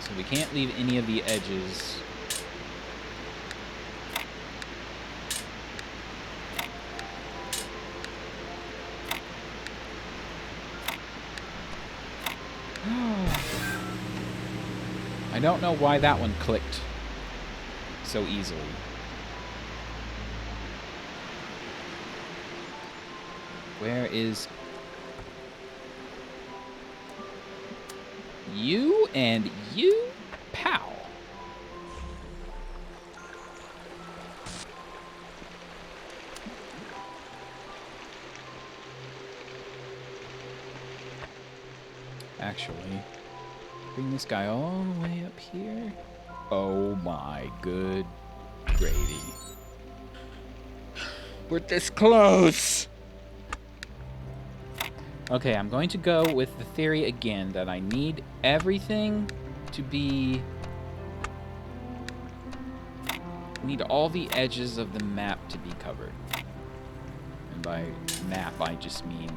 So we can't leave any of the edges . I don't know why that one clicked so easily. Where is you and you, pal? Actually, bring this guy all the way up here. Oh my good gravy. We're this close! Okay, I'm going to go with the theory again that I need everything to be... I need all the edges of the map to be covered. And by map, I just mean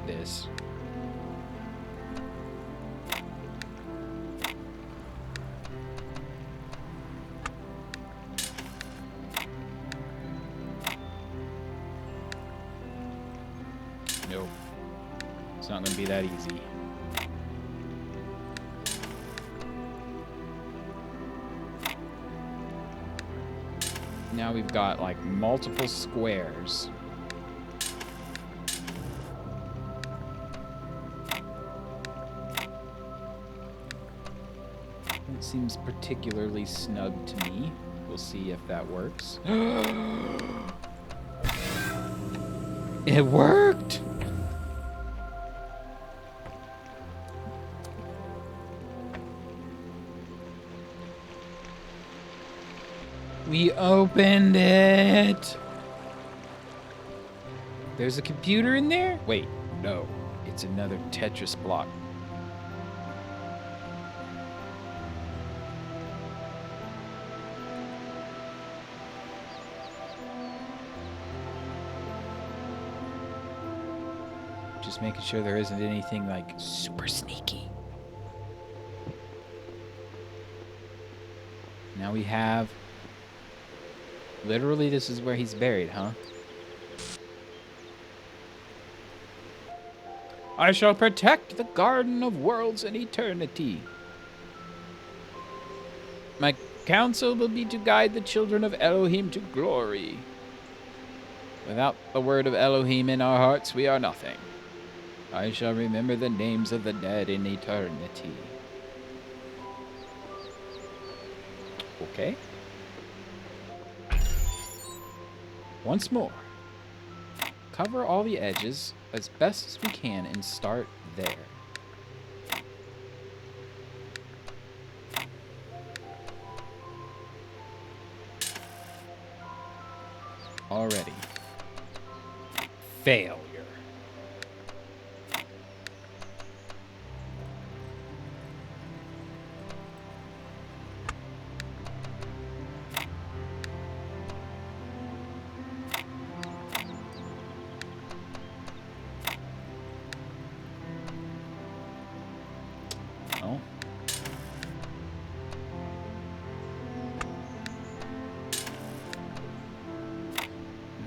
this. Nope. It's not going to be that easy. Now we've got like multiple squares. That seems particularly snug to me. We'll see if that works. It worked! We opened it! There's a computer in there? Wait, no. It's another Tetris block. Just making sure there isn't anything like super sneaky. Now we have... Literally, this is where he's buried, huh? I shall protect the Garden of Worlds in eternity. My counsel will be to guide the children of Elohim to glory. Without the word of Elohim in our hearts, we are nothing. I shall remember the names of the dead in eternity. Okay. Once more. Cover all the edges as best as we can and start there. Already. Failure. No.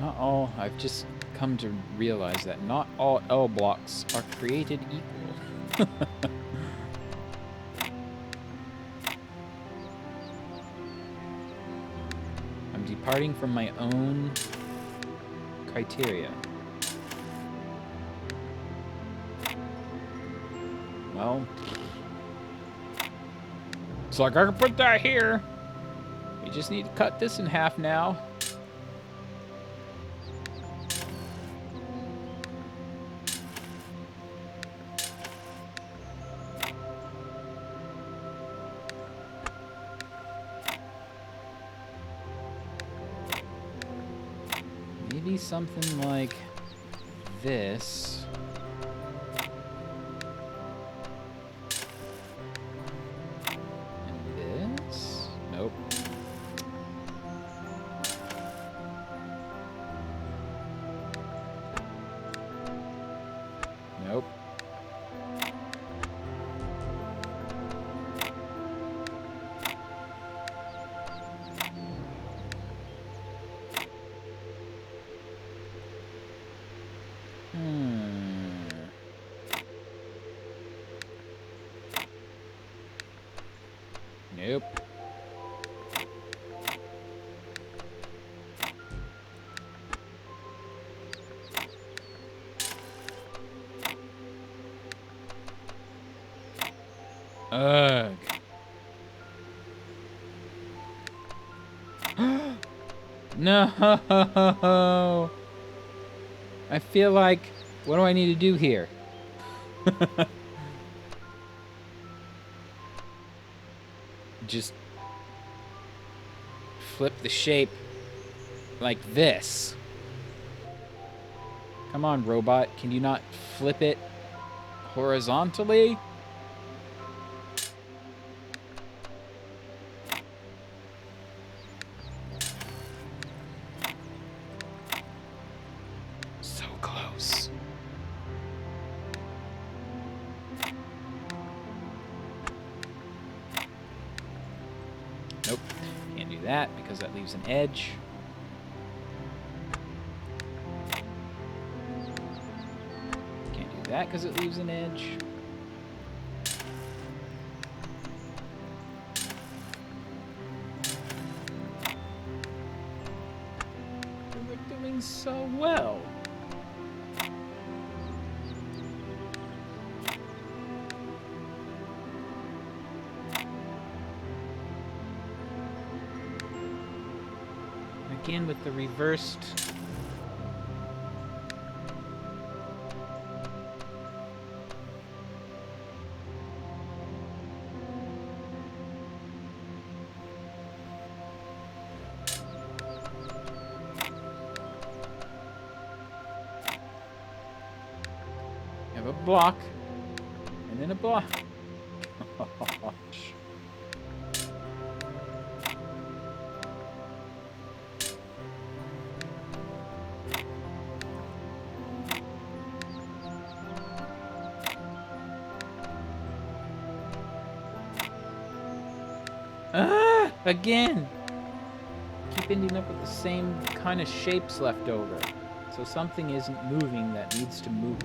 Not all. I've just come to realize that not all L blocks are created equal. I'm departing from my own criteria. Well, it's like I can put that here. We just need to cut this in half now. Maybe something like this. And this? Nope. Nope. Nope. Ugh. No. I feel like, what do I need to do here? Just flip the shape like this. Come on, robot. Can you not flip it horizontally? So close. Nope. Can't do that because that leaves an edge. Can't do that because it leaves an edge. And we're doing so well. Again with the reversed... You have a block, and then a block. Gosh. Again! Keep ending up with the same kind of shapes left over. So something isn't moving that needs to move.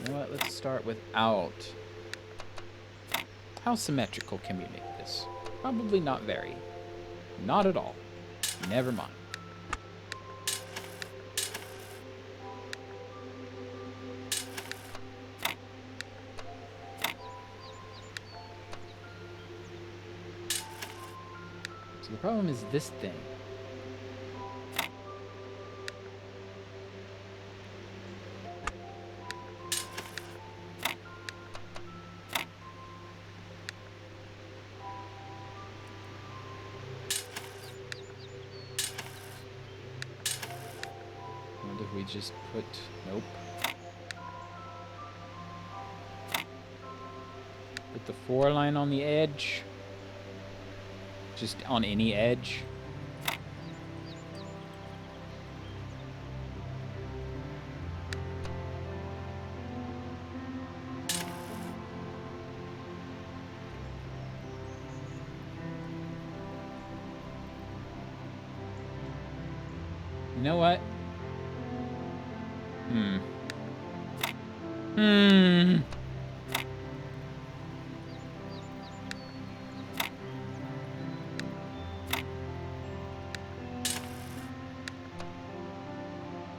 You know what? Let's start without. How symmetrical can we make this? Probably not very. Not at all. Never mind. So the problem is this thing. What if we just put... Nope. Put the 4 line on the edge. Just on any edge. You know what?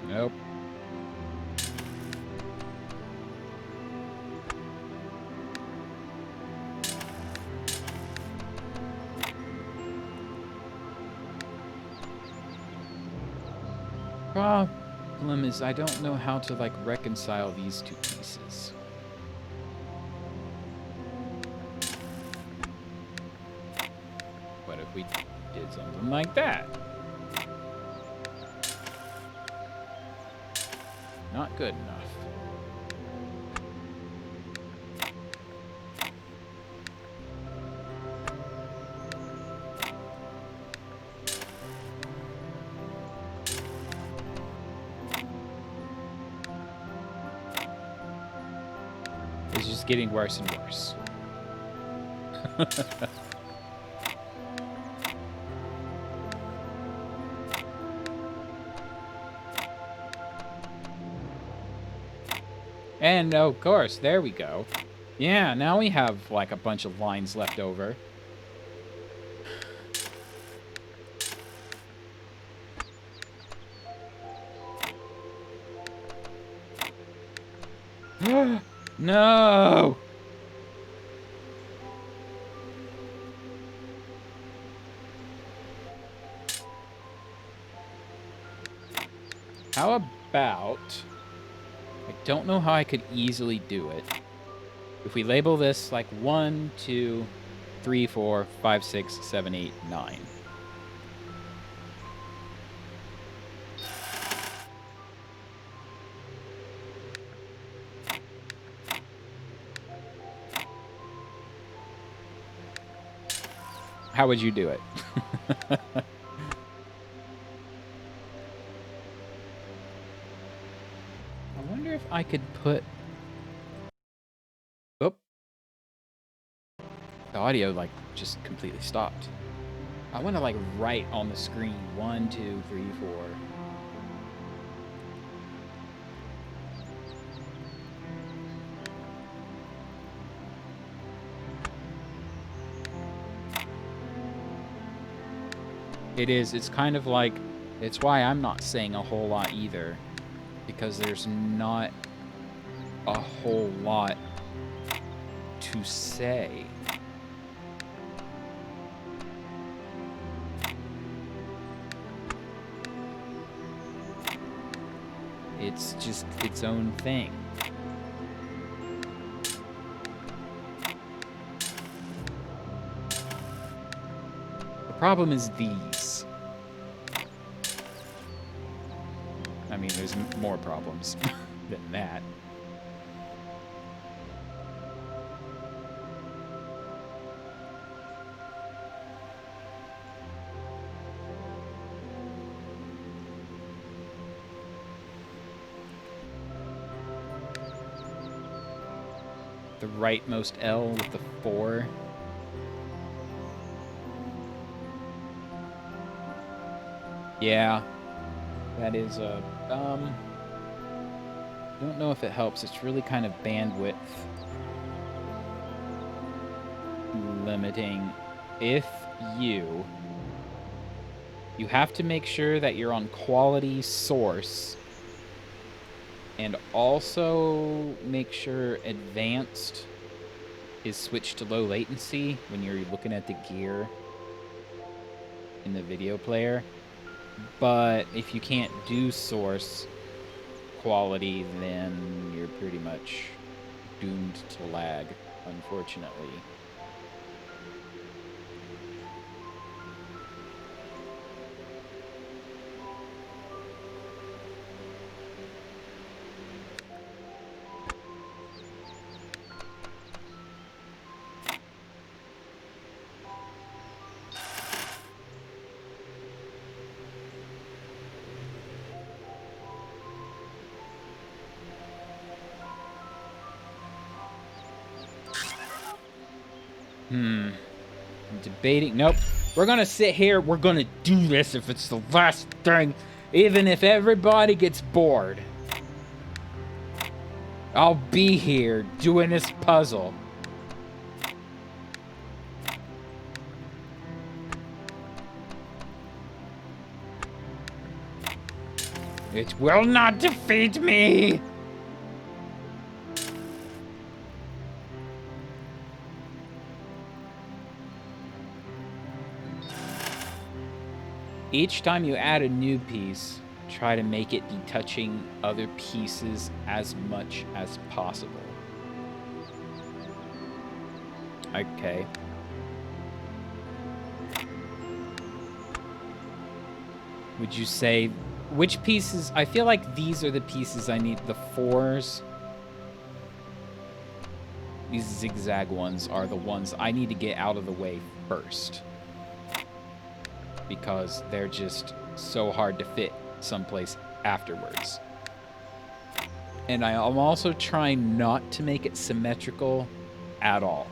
Nope. Problem is I don't know how to like reconcile these two pieces. What if we did something like that? Not good enough. It's just getting worse and worse. And of course, there we go. Yeah, now we have like a bunch of lines left over. No! How about... I don't know how I could easily do it. If we label this like 1, 2, 3, 4, 5, 6, 7, 8, 9. How would you do it? I wonder if I could put... Oh. The audio, like, just completely stopped. I want to, like, write on the screen 1, 2, 3, 4. It is. It's kind of like... It's why I'm not saying a whole lot either. Because there's not a whole lot to say. It's just its own thing. The problem is these. I mean, there's more problems than that. The rightmost L with the 4. Yeah, that is a, don't know if it helps. It's really kind of bandwidth limiting. If you have to make sure that you're on quality source, and also make sure advanced is switched to low latency when you're looking at the gear in the video player. But if you can't do source quality, then you're pretty much doomed to lag, unfortunately. I'm debating. Nope. We're gonna sit here. We're gonna do this if it's the last thing. Even if everybody gets bored. I'll be here doing this puzzle. It will not defeat me! Each time you add a new piece, try to make it be touching other pieces as much as possible. Okay. Would you say, which pieces? I feel like these are the pieces I need. The 4s. These zigzag ones are the ones I need to get out of the way first, because they're just so hard to fit someplace afterwards. And I'm also trying not to make it symmetrical at all,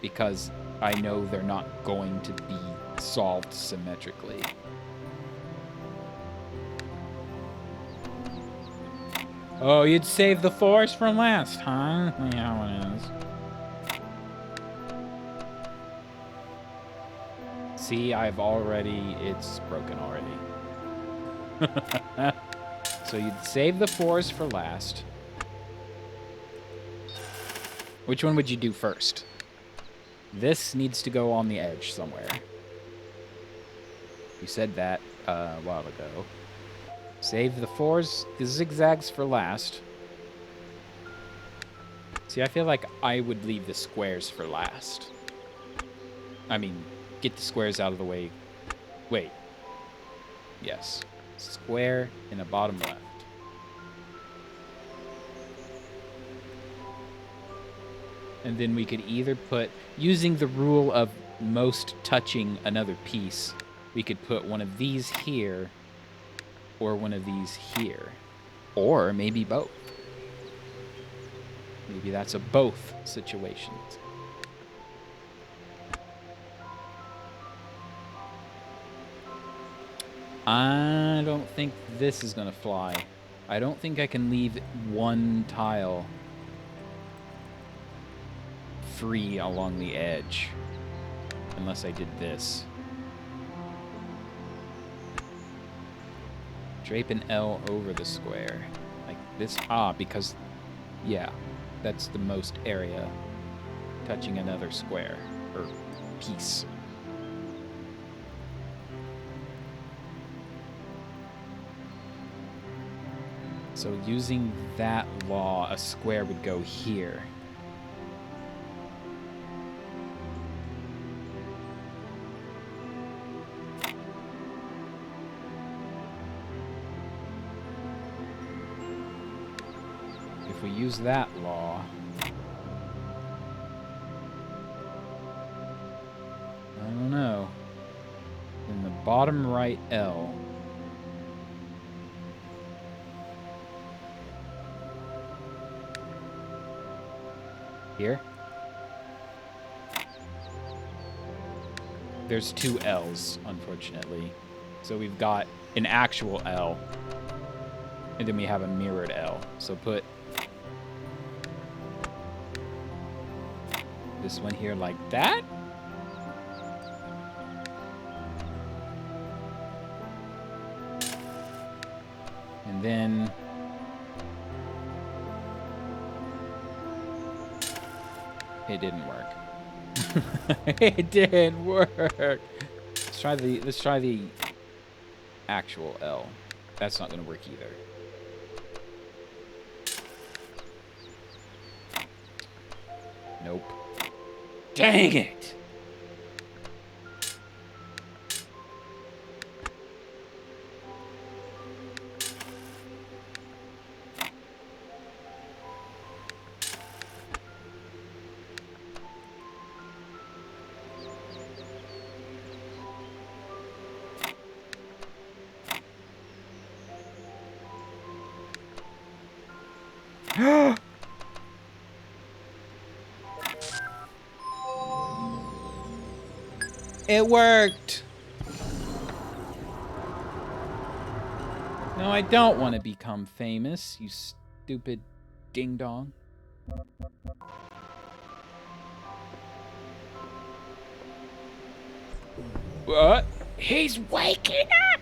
because I know they're not going to be solved symmetrically. Oh, you'd save the 4s for last, huh? Yeah, it is. See, it's broken already. So you'd save the 4s for last. Which one would you do first? This needs to go on the edge somewhere. You said that a while ago. Save the 4s, the zigzags for last. See, I feel like I would leave the squares for last. I mean, get the squares out of the way. Wait. Yes. Square in the bottom left. And then we could either put, using the rule of most touching another piece, we could put one of these here, or one of these here. Or maybe both. Maybe that's a both situations. I don't think this is gonna fly. I don't think I can leave one tile free along the edge, unless I did this. Drape an L over the square, like this. Ah, because, yeah, that's the most area. touching another square or piece. So using that law, a square would go here. If we use that law, I don't know. In the bottom right L, here, there's two L's, unfortunately. So we've got an actual L, and then we have a mirrored L. So put this one here like that. And then it didn't work. It didn't work. Let's try the actual L. That's not going to work either. Nope. Dang it! It worked! No, I don't want to become famous, you stupid ding-dong. What? He's waking up!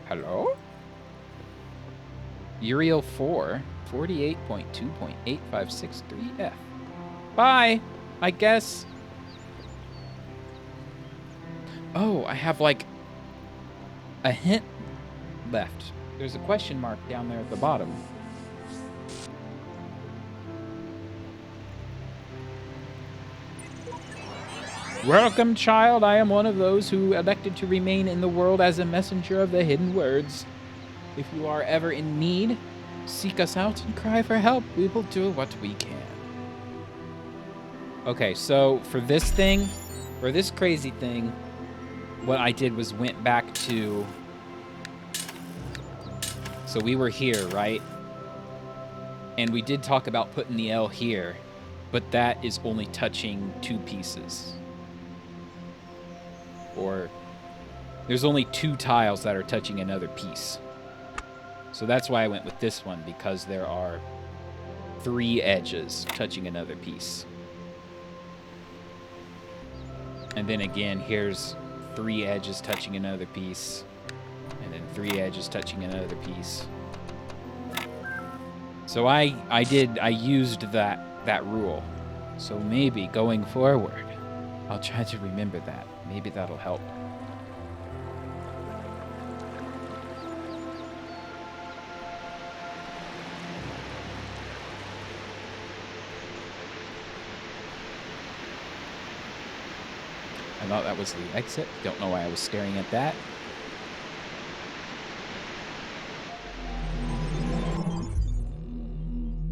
Hello? Uriel 4, 48.2.8563F. Bye, I guess. Oh, I have like a hint left. There's a question mark down there at the bottom. Welcome, child. I am one of those who elected to remain in the world as a messenger of the hidden words. If you are ever in need, seek us out and cry for help. We will do what we can. Okay, so for this thing, for this crazy thing, what I did was went back to... So we were here, right? And we did talk about putting the L here, but that is only touching two pieces. Or there's only two tiles that are touching another piece. So that's why I went with this one, because there are three edges touching another piece. And then again, here's three edges touching another piece, and then three edges touching another piece. So I used that rule. So maybe going forward, I'll try to remember that. Maybe that'll help. I thought that was the exit. Don't know why I was staring at that.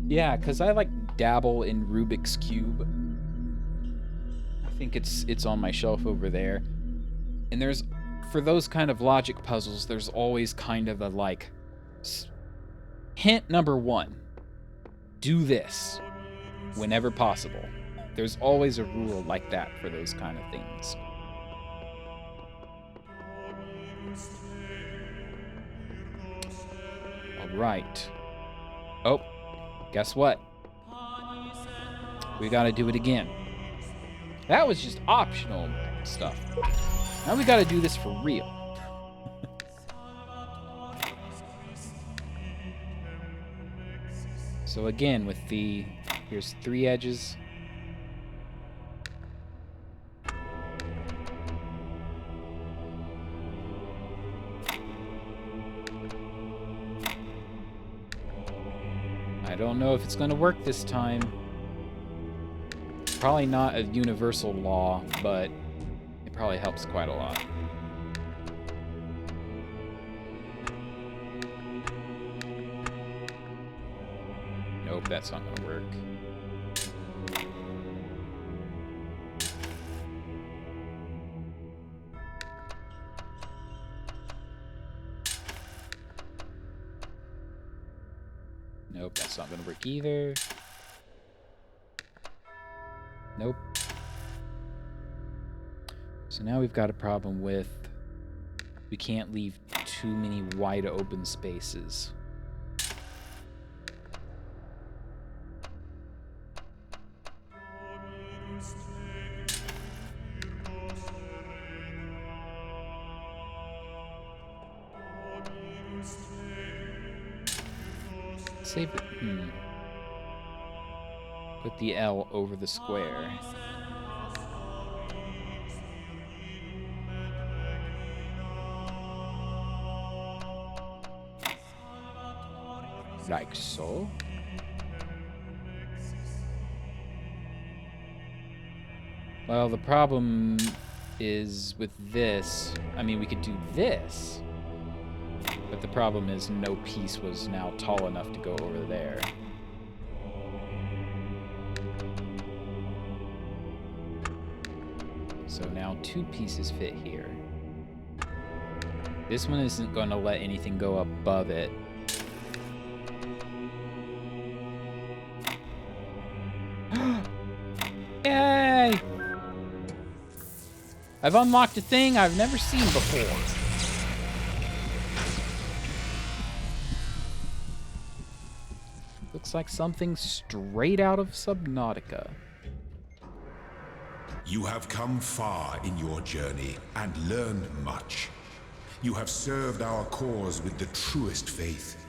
Yeah, because I like dabble in Rubik's Cube. I think it's on my shelf over there. And there's, for those kind of logic puzzles, there's always kind of a like, hint number one, do this whenever possible. There's always a rule like that for those kind of things. All right. Oh, guess what? We gotta do it again. That was just optional stuff. Now we gotta do this for real. So again, with the Here's 3 edges. I don't know if it's going to work this time. Probably not a universal law, but it probably helps quite a lot. Nope, that's not going to work. Nope, that's not going to work either. Nope. So now we've got a problem with we can't leave too many wide open spaces. Save it. Put the L over the square. Like so. Well, the problem is with this. I mean, we could do this. But the problem is no piece was now tall enough to go over there. So now 2 pieces fit here. This one isn't going to let anything go above it. Yay! I've unlocked a thing I've never seen before. Looks like something straight out of Subnautica. You have come far in your journey and learned much. You have served our cause with the truest faith.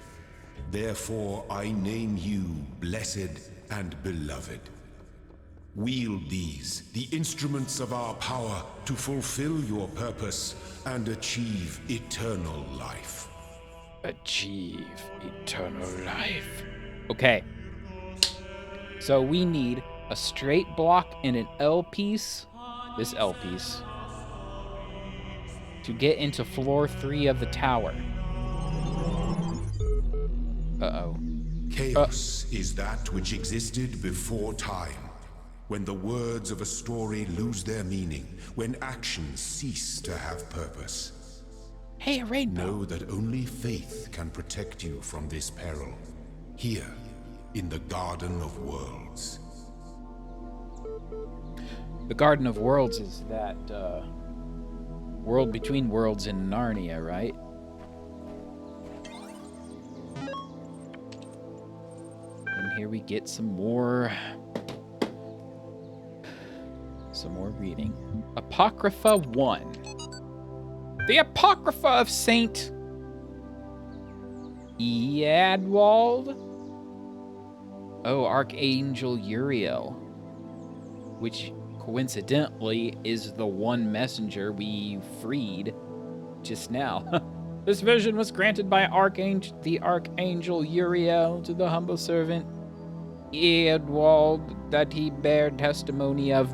Therefore, I name you blessed and beloved. Wield these, the instruments of our power, to fulfill your purpose and achieve eternal life. Achieve eternal life. Okay. So we need a straight block and an L piece, this L piece, to get into floor 3 of the tower. Uh-oh. Chaos is that which existed before time. When the words of a story lose their meaning, when actions cease to have purpose. Hey, a rainbow. Know that only faith can protect you from this peril. Here, in the Garden of Worlds. The Garden of Worlds is that world between worlds in Narnia, right? And here we get some more reading. Apocrypha 1. The Apocrypha of Saint Eadwald. Oh, Archangel Uriel, which coincidentally is the one messenger we freed just now. This vision was granted by the Archangel Uriel to the humble servant Eadwald, that he bear testimony of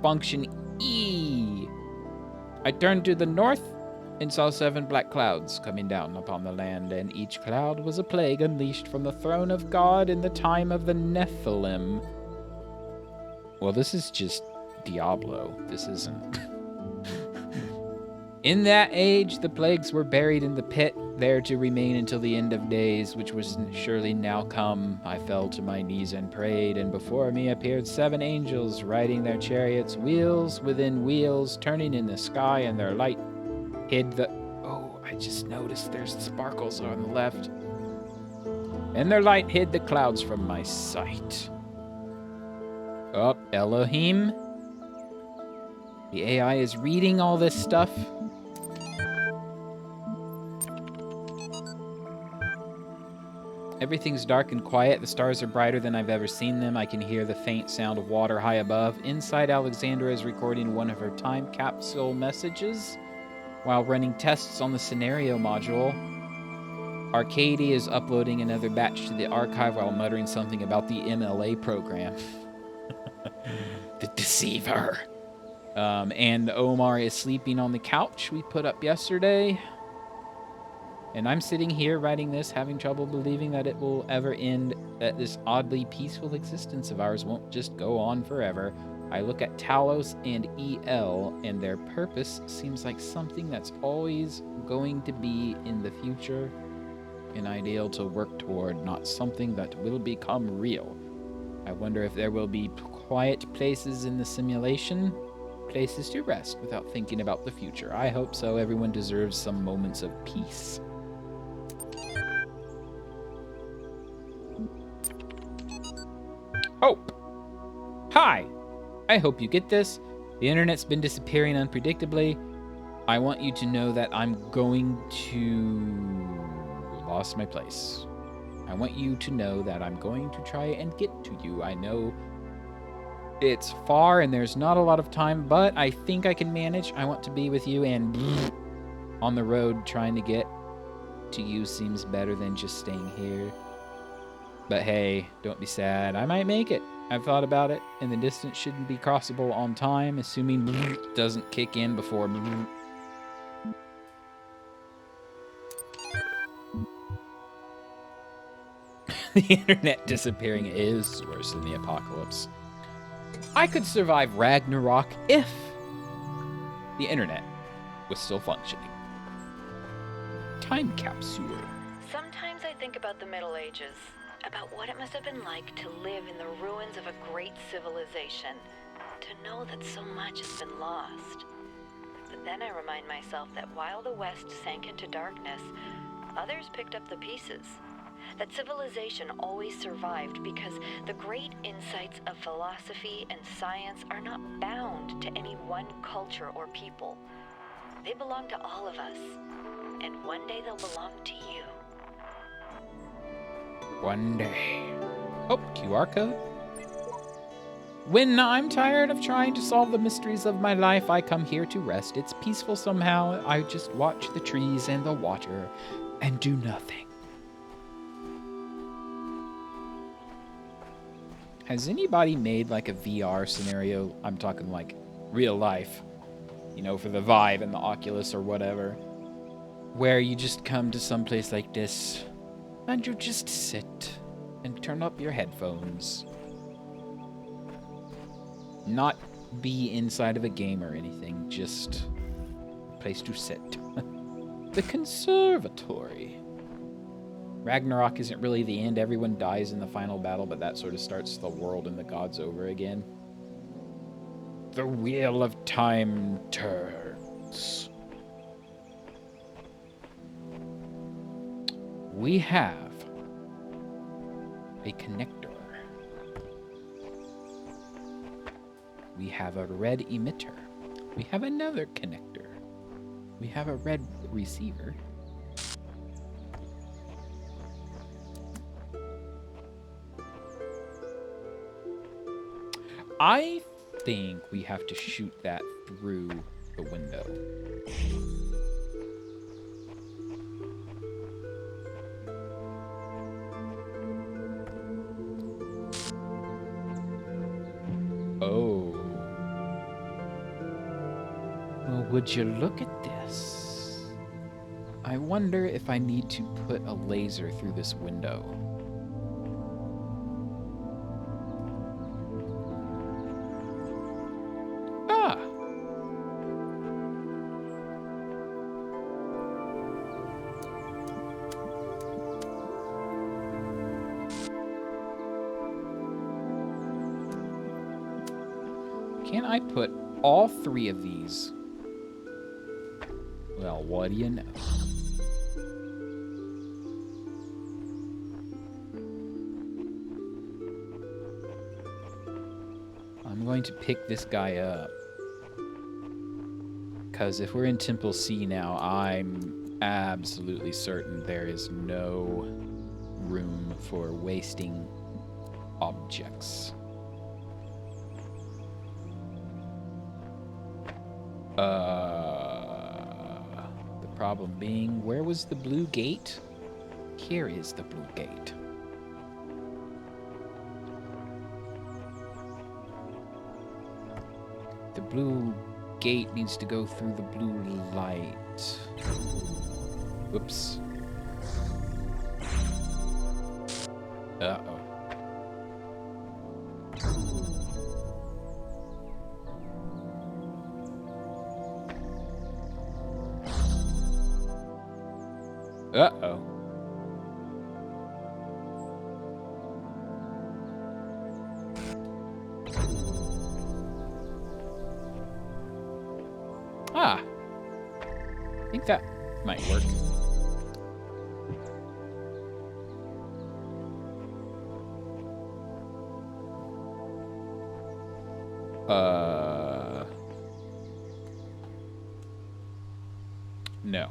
function E. I turned to the north and saw 7 black clouds coming down upon the land, and each cloud was a plague unleashed from the throne of God in the time of the Nephilim. Well, this is just Diablo. This isn't. In that age, the plagues were buried in the pit, there to remain until the end of days, which was surely now come. I fell to my knees and prayed, and before me appeared 7 angels, riding their chariots, wheels within wheels, turning in the sky, and their light hid the... Oh, I just noticed there's sparkles on the left. And their light hid the clouds from my sight. Oh, Elohim. The AI is reading all this stuff. Everything's dark and quiet. The stars are brighter than I've ever seen them. I can hear the faint sound of water high above. Inside, Alexandra is recording one of her time capsule messages while running tests on the scenario module. Arcady is uploading another batch to the archive while muttering something about the MLA program. The deceiver. And Omar is sleeping on the couch we put up yesterday. And I'm sitting here writing this, having trouble believing that it will ever end, that this oddly peaceful existence of ours won't just go on forever. I look at Talos and EL, and their purpose seems like something that's always going to be in the future, an ideal to work toward, not something that will become real. I wonder if there will be quiet places in the simulation, places to rest without thinking about the future. I hope so. Everyone deserves some moments of peace. Hope. Hi. I hope you get this. The internet's been disappearing unpredictably. I want you to know that I'm going to... Lost my place. I want you to know that I'm going to try and get to you. I know it's far and there's not a lot of time, but I think I can manage. I want to be with you, and on the road trying to get to you seems better than just staying here. But hey, don't be sad. I might make it. I've thought about it, and the distance shouldn't be crossable on time, assuming doesn't kick in before. The internet disappearing is worse than the apocalypse. I could survive Ragnarok if the internet was still functioning. Time capsule. Sometimes I think about the Middle Ages, about what it must have been like to live in the ruins of a great civilization, to know that so much has been lost. But then I remind myself that while the West sank into darkness, others picked up the pieces. That civilization always survived because the great insights of philosophy and science are not bound to any one culture or people. They belong to all of us, and one day they'll belong to you. One day. Oh, QR code. When I'm tired of trying to solve the mysteries of my life, I come here to rest. It's peaceful somehow. I just watch the trees and the water and do nothing. Has anybody made like a VR scenario? I'm talking like real life, you know, for the Vive and the Oculus or whatever, where you just come to some place like this and you just sit and turn up your headphones. Not be inside of a game or anything, just a place to sit. The conservatory. Ragnarok isn't really the end. Everyone dies in the final battle, but that sort of starts the world and the gods over again. The wheel of time turns. We have a connector. We have a red emitter. We have another connector. We have a red receiver. I think we have to shoot that through the window. Oh. Well, would you look at this? I wonder if I need to put a laser through this window. Can I put all three of these? Well, what do you know? I'm going to pick this guy up. Because if we're in Temple C now, I'm absolutely certain there is no room for wasting objects. The problem being, where was the blue gate? Here is the blue gate. The blue gate needs to go through the blue light. Whoops. Uh-oh. Uh-oh. Ah. I think that might work. No.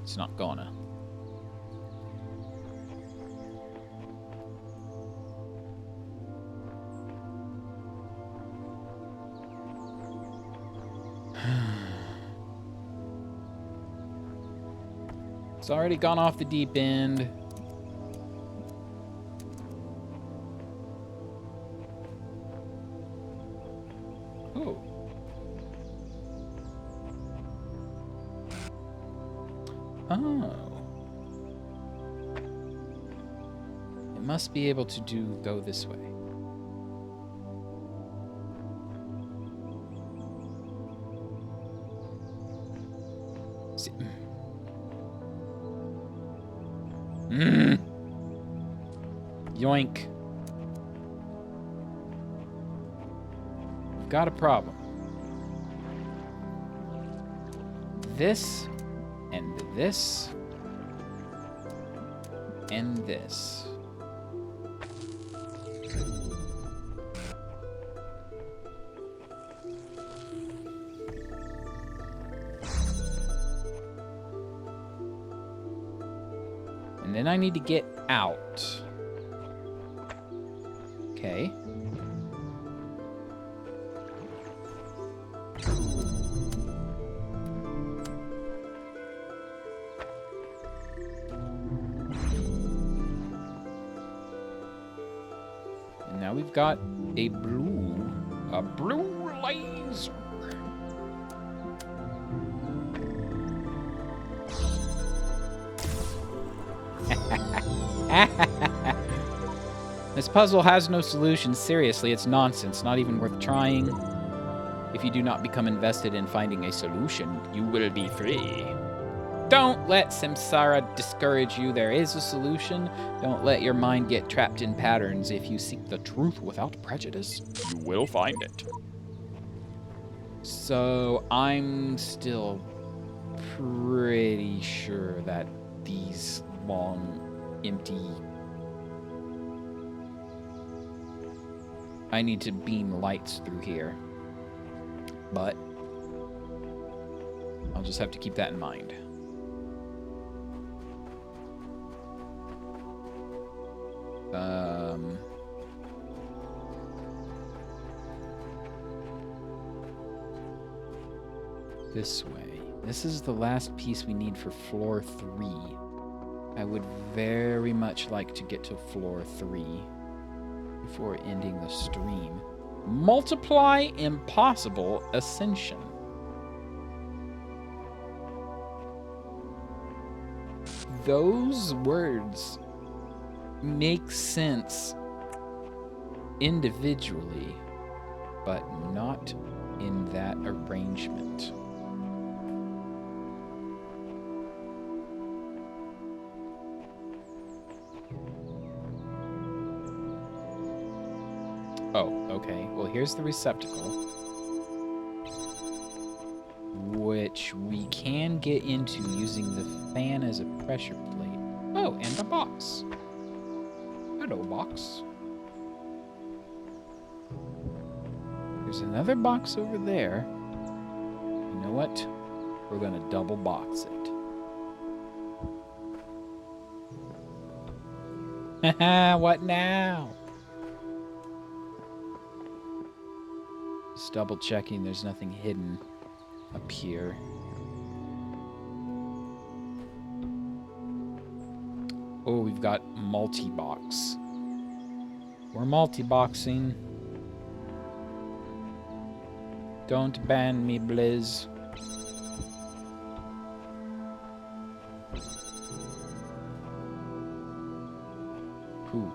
It's not gonna. It's already gone off the deep end. Oh. Oh. It must be able to go this way. See. Yoink. We've got a problem. This, and this, and this. And then I need to get out. Okay. And now we've got a blue laser. This puzzle has no solution. Seriously, it's nonsense. Not even worth trying. If you do not become invested in finding a solution, you will be free. Don't let samsara discourage you. There is a solution. Don't let your mind get trapped in patterns. If you seek the truth without prejudice, you will find it. So I'm still pretty sure that these long, empty... I need to beam lights through here. But I'll just have to keep that in mind. This way. This is the last piece we need for floor 3. I would very much like to get to floor 3 before ending the stream. Multiply impossible ascension. Those words make sense individually, but not in that arrangement. Oh, okay. Well, here's the receptacle, which we can get into using the fan as a pressure plate. Oh, and a box. Hello, box. There's another box over there. You know what? We're gonna double box it. What now? Just double checking there's nothing hidden up here. Oh, we've got multi-box. We're multi-boxing. Don't ban me, Blizz. Who?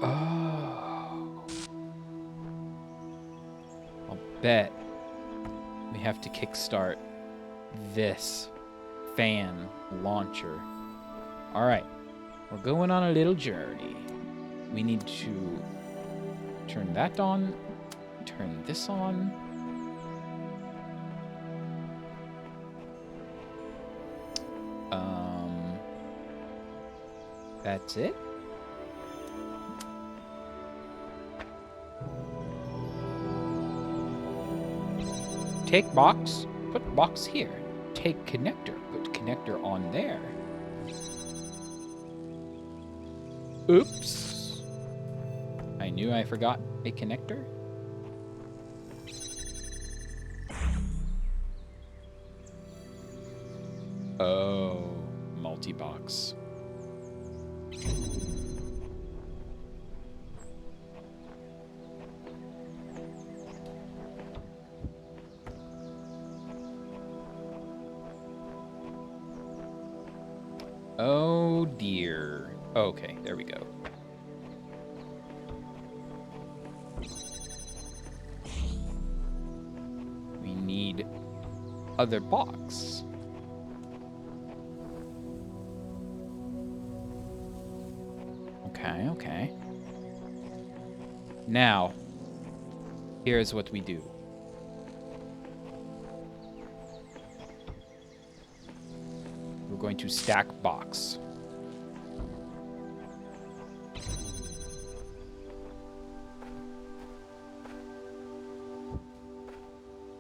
Oh. I'll bet we have to kickstart this fan launcher. All right, we're going on a little journey. We need to turn that on, turn this on. That's it. Take box, put box here. Take connector, put connector on there. Oops. I knew I forgot a connector. Oh, multi-box. Oh dear. Okay, there we go. We need other box. Okay. Now, here's what we do. We're going to stack box.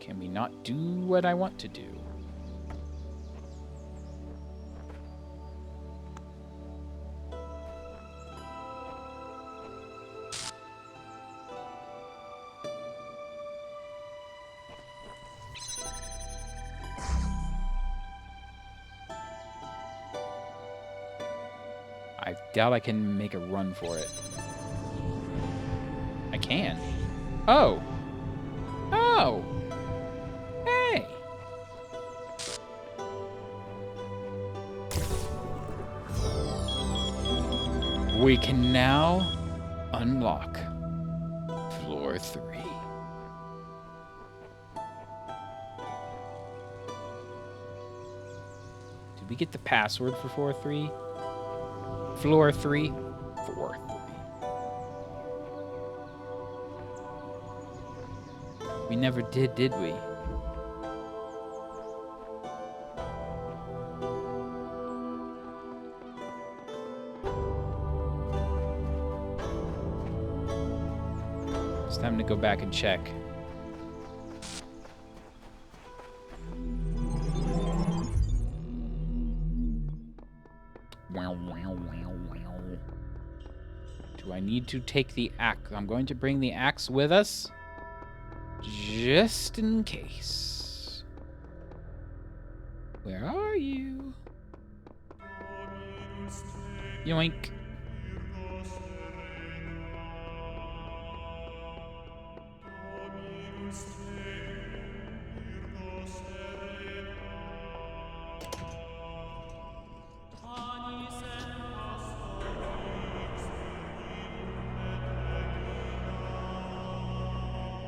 Can we not do what I want to do? I doubt I can make a run for it. I can. Oh! Oh! Hey! We can now unlock floor 3. Did we get the password for floor 3? Floor 3? Floor 3. We never did we? It's time to go back and check. Do I need to take the axe? I'm going to bring the axe with us, just in case. Where are you? Yoink.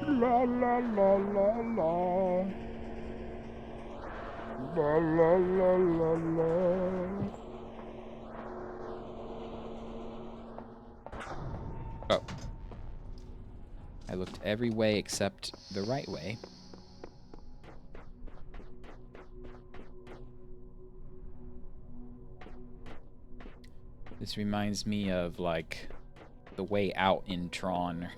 La la la la la. La la la la la. Oh. I looked every way except the right way. This reminds me of, like, the way out in Tron.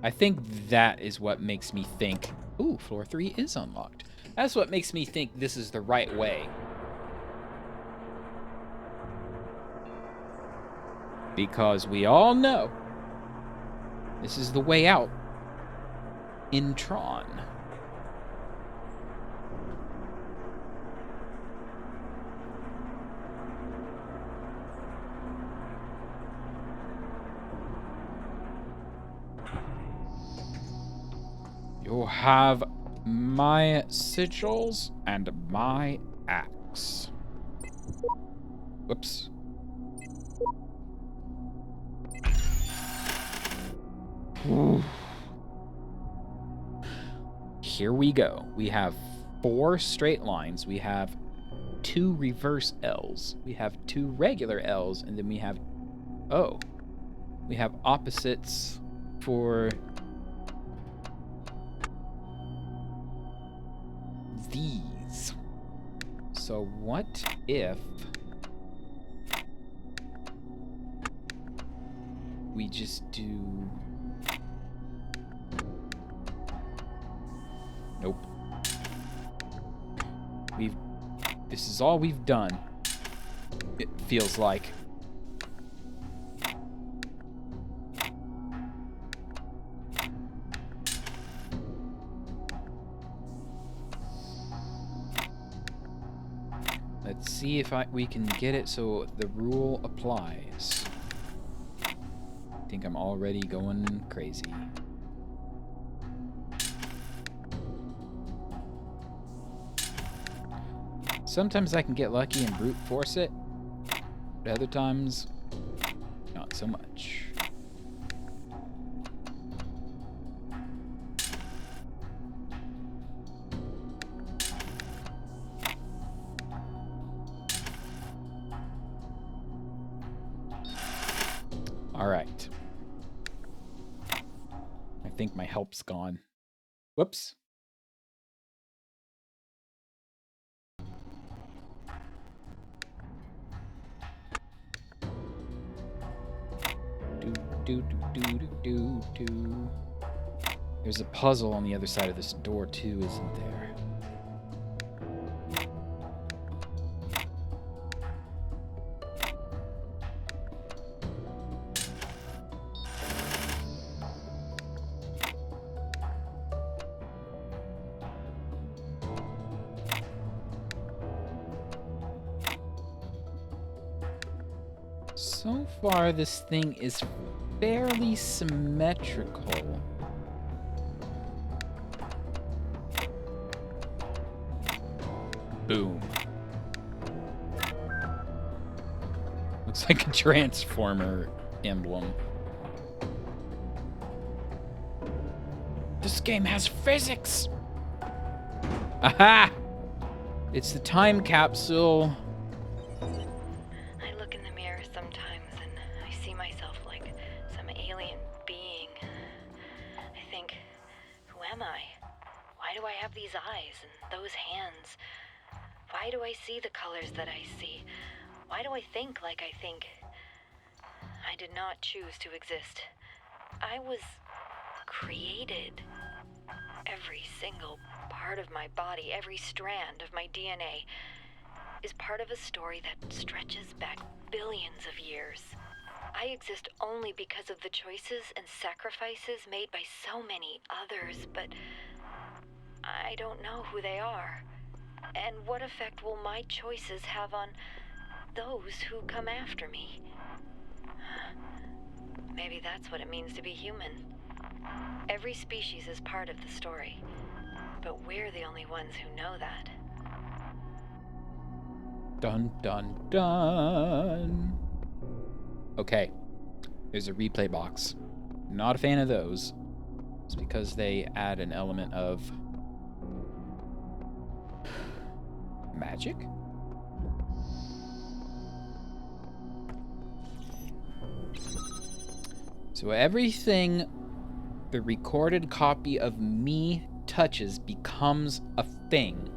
I think that is what makes me think, ooh, floor 3 is unlocked. That's what makes me think this is the right way. Because we all know this is the way out in Tron. You have my sigils and my axe. Whoops. Ooh. Here we go. We have 4 straight lines. We have 2 reverse L's. We have 2 regular L's, and then we have we have opposites for these. So what if we just do... Nope. This is all we've done. It feels like. Let's see if we can get it so the rule applies. I think I'm already going crazy. Sometimes I can get lucky and brute force it, but other times, not so much. All right. I think my help's gone. Whoops. There's a puzzle on the other side of this door too, isn't there? So far, this thing is fairly symmetrical. Boom. Looks like a Transformer emblem. This game has physics! Aha! It's the time capsule. I look in the mirror sometimes and I see myself like some alien being. I think, who am I? Why do I have these eyes and those hands? Why do I see the colors that I see? Why do I think like I think? I did not choose to exist. I was created. Every single part of my body, every strand of my DNA is part of a story that stretches back billions of years. I exist only because of the choices and sacrifices made by so many others, but I don't know who they are. And what effect will my choices have on those who come after me? Maybe that's what it means to be human. Every species is part of the story, but we're the only ones who know that. Dun, dun, dun. Okay, there's a replay box. Not a fan of those. It's because they add an element of magic? So everything the recorded copy of me touches becomes a thing.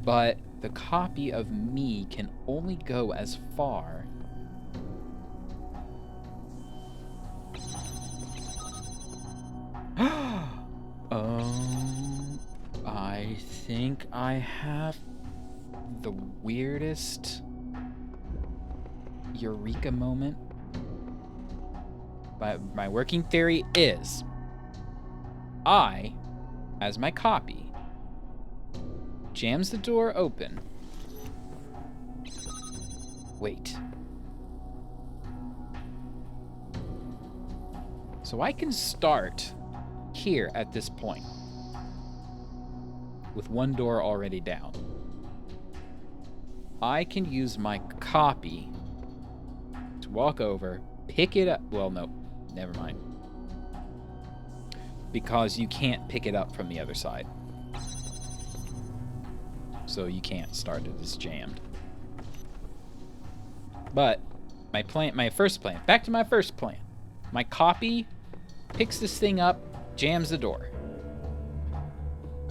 But the copy of me can only go as far think I have the weirdest eureka moment. But my working theory is I, as my copy, jams the door open. Wait. So I can start here at this point with one door already down. I can use my copy to walk over, pick it up. Well, no, never mind. Because you can't pick it up from the other side. So you can't start it as jammed. But my first plan, back to my first plan. My copy picks this thing up, jams the door.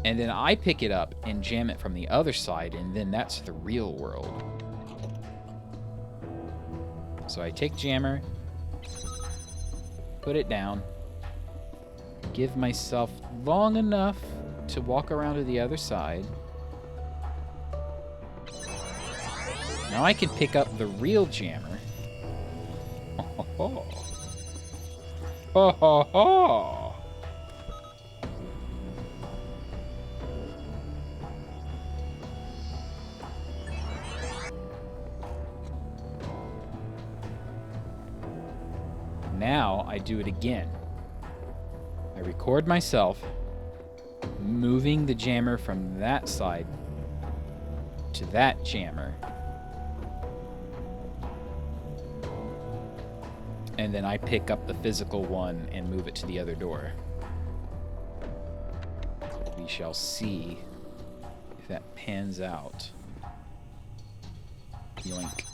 And then I pick it up and jam it from the other side, and then that's the real world. So I take jammer, put it down, give myself long enough to walk around to the other side. Now I can pick up the real jammer. Ho ho ho. Ho ho ho. Now I do it again. I record myself moving the jammer from that side to that jammer. And then I pick up the physical one and move it to the other door. We shall see if that pans out. Yoink.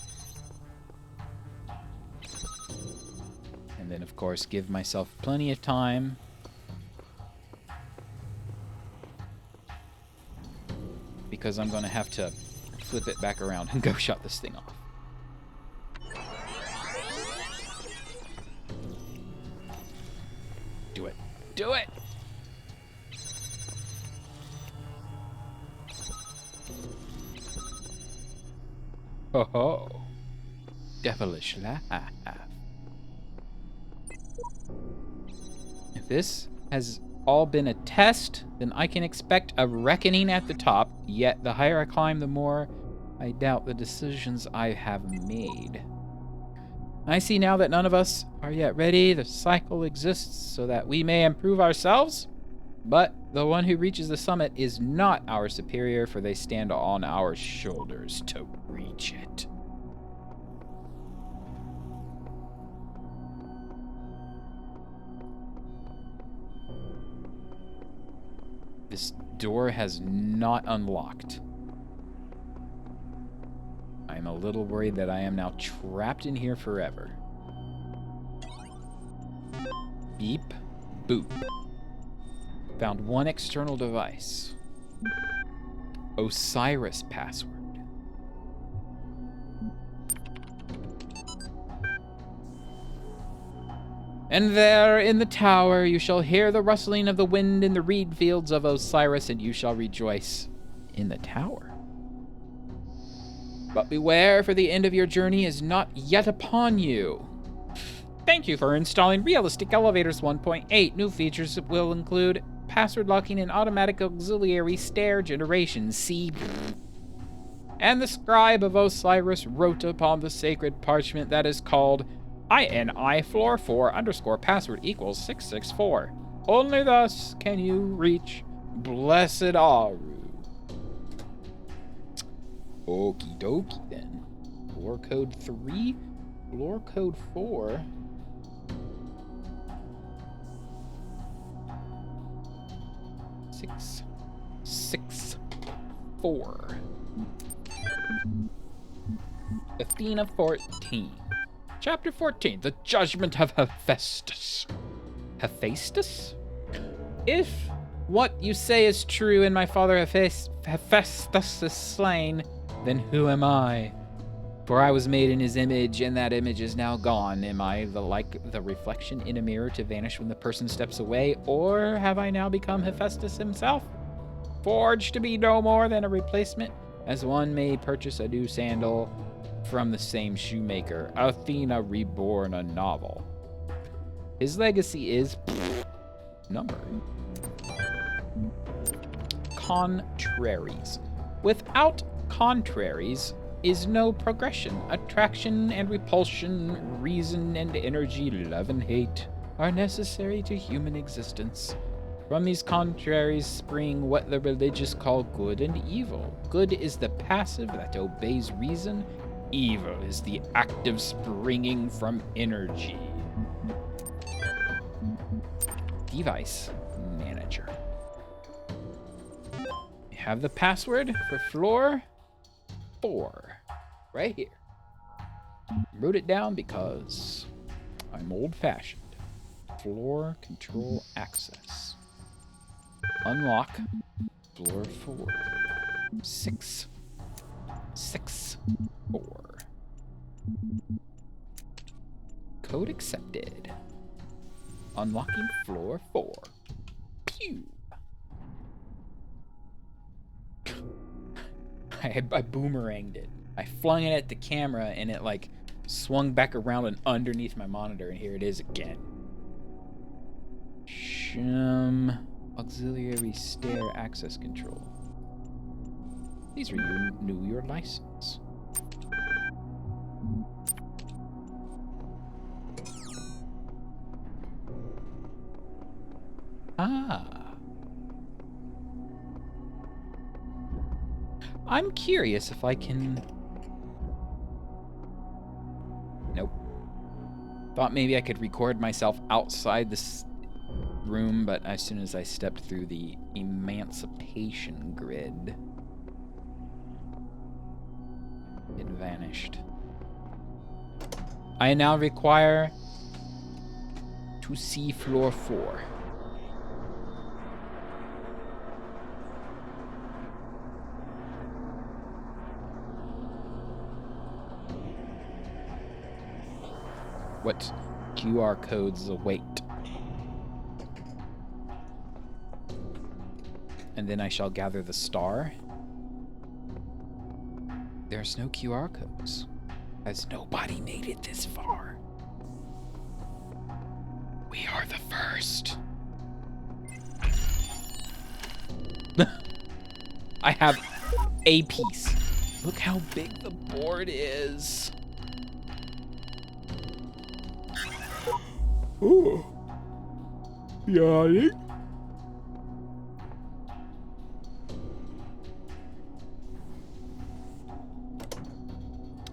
And then, of course, give myself plenty of time because I'm going to have to flip it back around and go shut this thing off. Do it. Do it! Ho ho. Devilish laugh. If this has all been a test, then I can expect a reckoning at the top, yet the higher I climb, the more I doubt the decisions I have made. I see now that none of us are yet ready. The cycle exists so that we may improve ourselves, but the one who reaches the summit is not our superior, for they stand on our shoulders to reach it. This door has not unlocked. I'm a little worried that I am now trapped in here forever. Beep, boop. Found one external device. Osiris password. And there in the tower you shall hear the rustling of the wind in the reed fields of Osiris, and you shall rejoice in the tower. But beware, for the end of your journey is not yet upon you. Thank you for installing Realistic Elevators 1.8. New features will include password locking and automatic auxiliary stair generation. See. And the scribe of Osiris wrote upon the sacred parchment that is called INI floor 4 _ password equals 664. Only thus can you reach Blessed Aru. Okie dokie then. Floor code 3, floor code 4. Six, 6, 4. Athena 14. Chapter 14, The Judgment of Hephaestus. Hephaestus? If what you say is true and my father Hephaestus is slain, then who am I? For I was made in his image, and that image is now gone. Am I the reflection in a mirror to vanish when the person steps away, or have I now become Hephaestus himself? forged to be no more than a replacement, as one may purchase a new sandal from the same shoemaker. Athena Reborn, a novel. His legacy is number. Contraries. Without contraries is no progression. Attraction and repulsion, reason and energy, love and hate are necessary to human existence. From these contraries spring what the religious call good and evil. Good is the passive that obeys reason. Evil is the active springing from energy. Device manager. You have the password for floor 4 right here. Wrote it down because I'm old-fashioned. Floor control access. Unlock floor 4. 6. 6. 4. Code accepted. Unlocking floor 4. Pew. I boomeranged it. I flung it at the camera and it like swung back around and underneath my monitor, and here it is again. Auxiliary stair access control. Please renew your license. I'm curious if I can... Nope. Thought maybe I could record myself outside this room, but as soon as I stepped through the emancipation grid, it vanished. I now require to see floor 4. What QR codes await? And then I shall gather the star. There's no QR codes, as nobody made it this far. We are the first. I have a piece. Look how big the board is. Ooh. Yawning.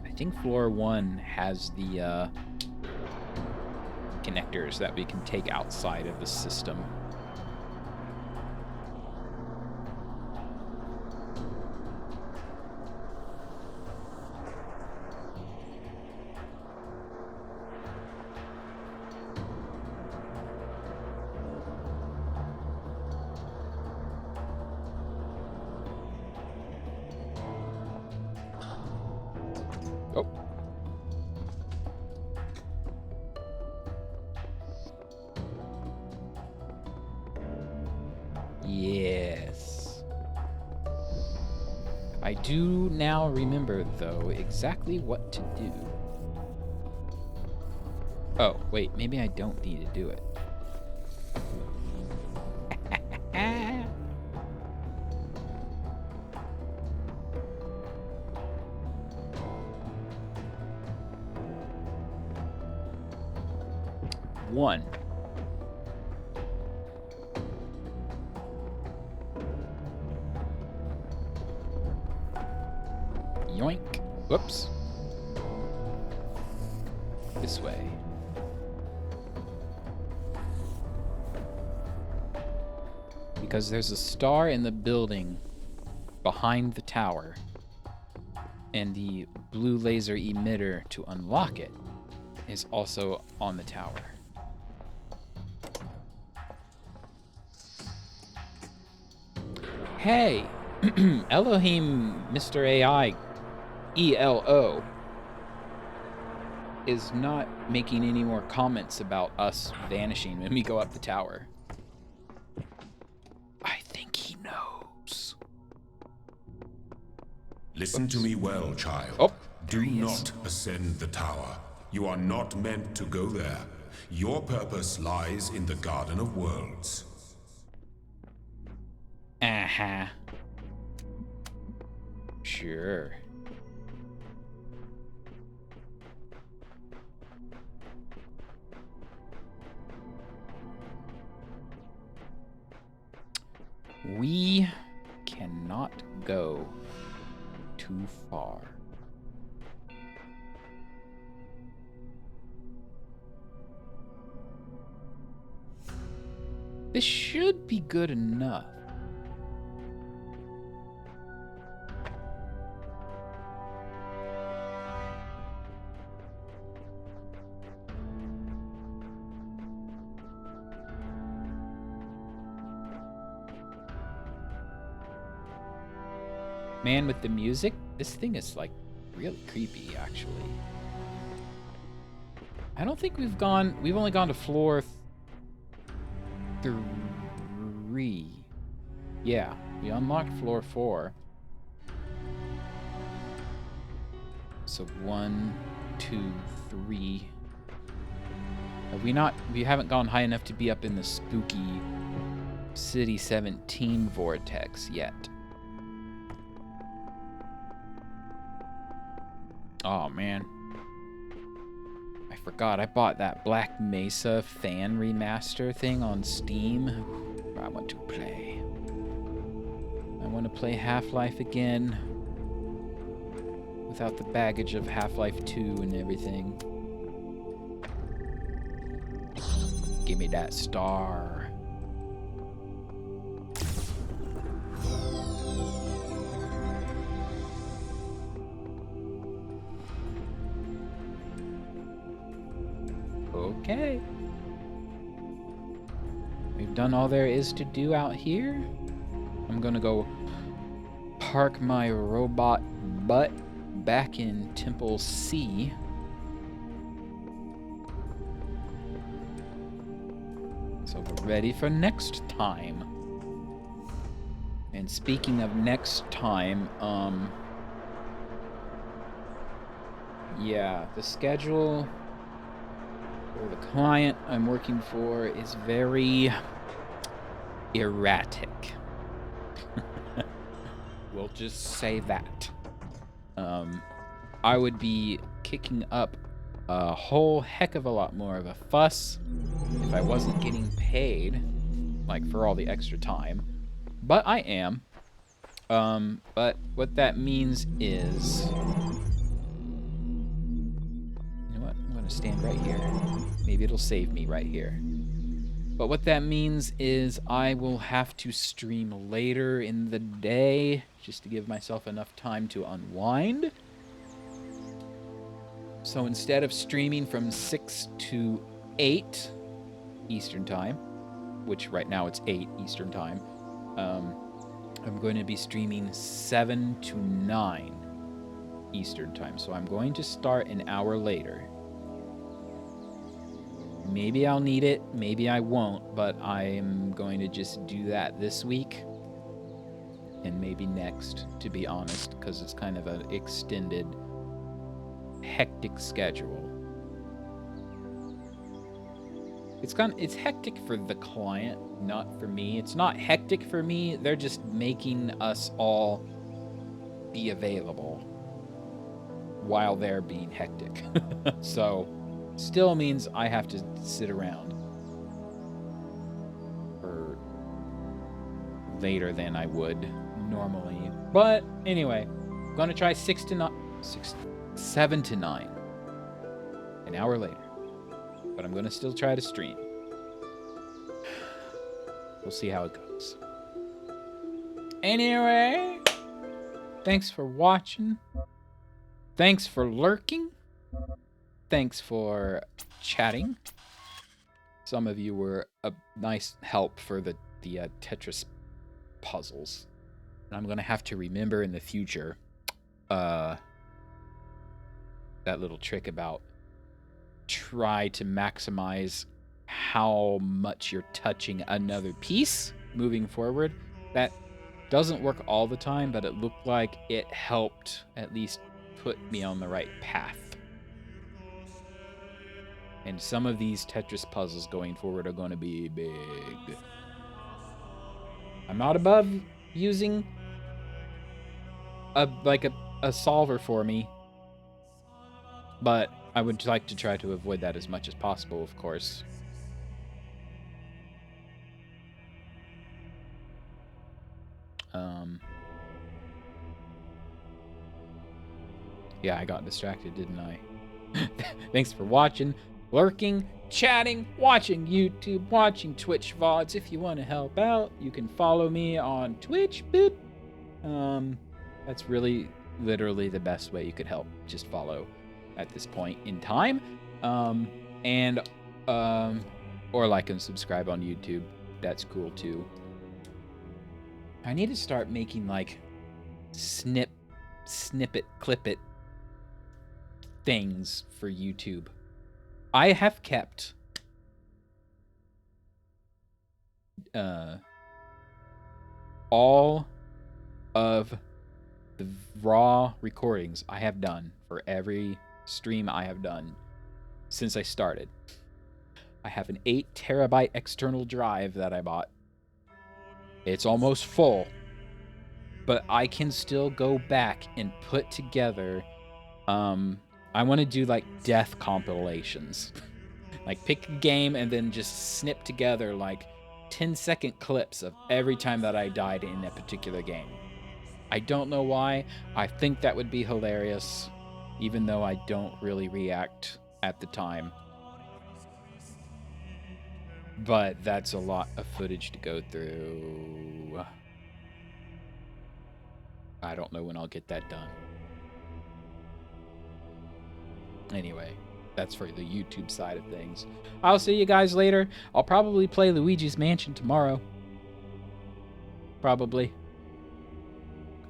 I think floor 1 has the connectors that we can take outside of the system. Oh. Yes. I do now remember, though, exactly what to do. Oh, wait, maybe I don't need to do it. One. Yoink. Whoops. This way. Because there's a star in the building behind the tower, and the blue laser emitter to unlock it is also on the tower. Hey, Elohim, Mr. AI, ELO, is not making any more comments about us vanishing when we go up the tower. I think he knows. Listen to me well, child. Oh, Do there he is. not ascend the tower. You are not meant to go there. Your purpose lies in the Garden of Worlds. Uh-huh. Sure. We cannot go too far. This should be good enough. Man, with the music, this thing is like really creepy, actually. I don't think we've only gone to floor 3. Yeah, we unlocked floor 4. So 1, 2, 3. We haven't gone high enough to be up in the spooky City 17 vortex yet. Oh, man. I forgot I bought that Black Mesa fan remaster thing on Steam. I want to play. I want to play Half-Life again. Without the baggage of Half-Life 2 and everything. Give me that star. Okay. We've done all there is to do out here. I'm gonna go park my robot butt back in Temple C. So we're ready for next time. And speaking of next time, yeah, the schedule for the client I'm working for is very erratic. We'll just say that. I would be kicking up a whole heck of a lot more of a fuss if I wasn't getting paid, like, for all the extra time. But I am. But what that means is... You know what? I'm gonna stand right here. Maybe it'll save me right here. But what that means is I will have to stream later in the day just to give myself enough time to unwind. So instead of streaming from 6 to 8 Eastern Time, which right now it's 8 Eastern Time, I'm going to be streaming 7 to 9 Eastern Time. So I'm going to start an hour later. Maybe I'll need it, maybe I won't, but I'm going to just do that this week and maybe next, to be honest, because it's kind of an extended, hectic schedule. It's hectic for the client, not for me. It's not hectic for me. They're just making us all be available while they're being hectic. So, still means I have to sit around for later than I would normally. But anyway, I'm gonna try 7 to 9, an hour later. But I'm gonna still try to stream. We'll see how it goes. Anyway, thanks for watching. Thanks for lurking. Thanks for chatting. Some of you were a nice help for the Tetris puzzles. And I'm gonna have to remember in the future that little trick about try to maximize how much you're touching another piece moving forward. That Doesn't work all the time, but it looked like it helped at least put me on the right path. And some of these Tetris puzzles going forward are going to be big. I'm not above using a solver for me, but I would like to try to avoid that as much as possible, of course. Yeah, I got distracted, didn't I? Thanks for watching, lurking, chatting, watching YouTube, watching Twitch VODs. If you want to help out, you can follow me on Twitch. Boop. That's really literally the best way you could help. Just follow at this point in time. Or like and subscribe on YouTube. That's cool too. I need to start making like snippet, clip it things for YouTube. I have kept all of the raw recordings I have done for every stream I have done since I started. I have an 8 terabyte external drive that I bought. It's almost full, but I can still go back and put together I want to do like death compilations. Like pick a game and then just snip together like 10-second clips of every time that I died in a particular game. I don't know why. I think that would be hilarious, even though I don't really react at the time. But that's a lot of footage to go through. I don't know when I'll get that done. Anyway, that's for the YouTube side of things. I'll see you guys later. I'll probably play Luigi's Mansion tomorrow. Probably.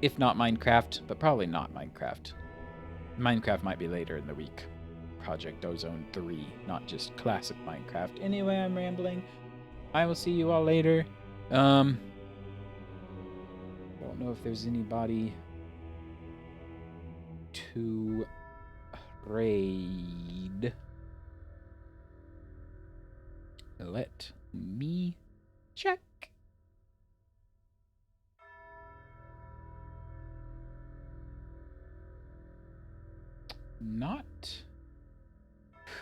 If not Minecraft, but probably not Minecraft. Minecraft might be later in the week. Project Ozone 3, not just classic Minecraft. Anyway, I'm rambling. I will see you all later. Don't know if there's anybody to raid. Let me check. Not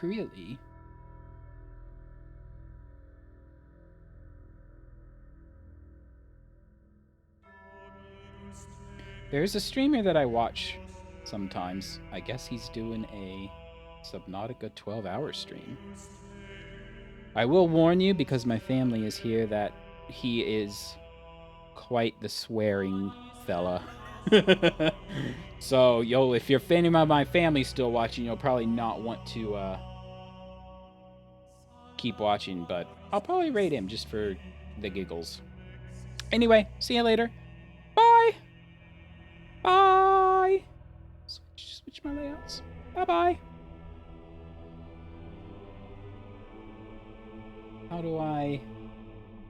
really. There's a streamer that I watch sometimes. I guess he's doing a Subnautica 12-hour stream. I will warn you, because my family is here, that he is quite the swearing fella. So, if you're any of my family still watching, you'll probably not want to keep watching, but I'll probably rate him just for the giggles. Anyway, see you later. Bye! Bye! Switch my layouts. Bye-bye. How do I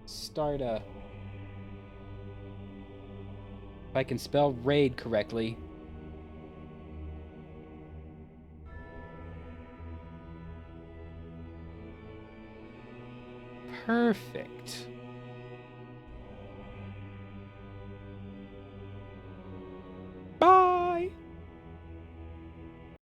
start a... If I can spell raid correctly. Perfect.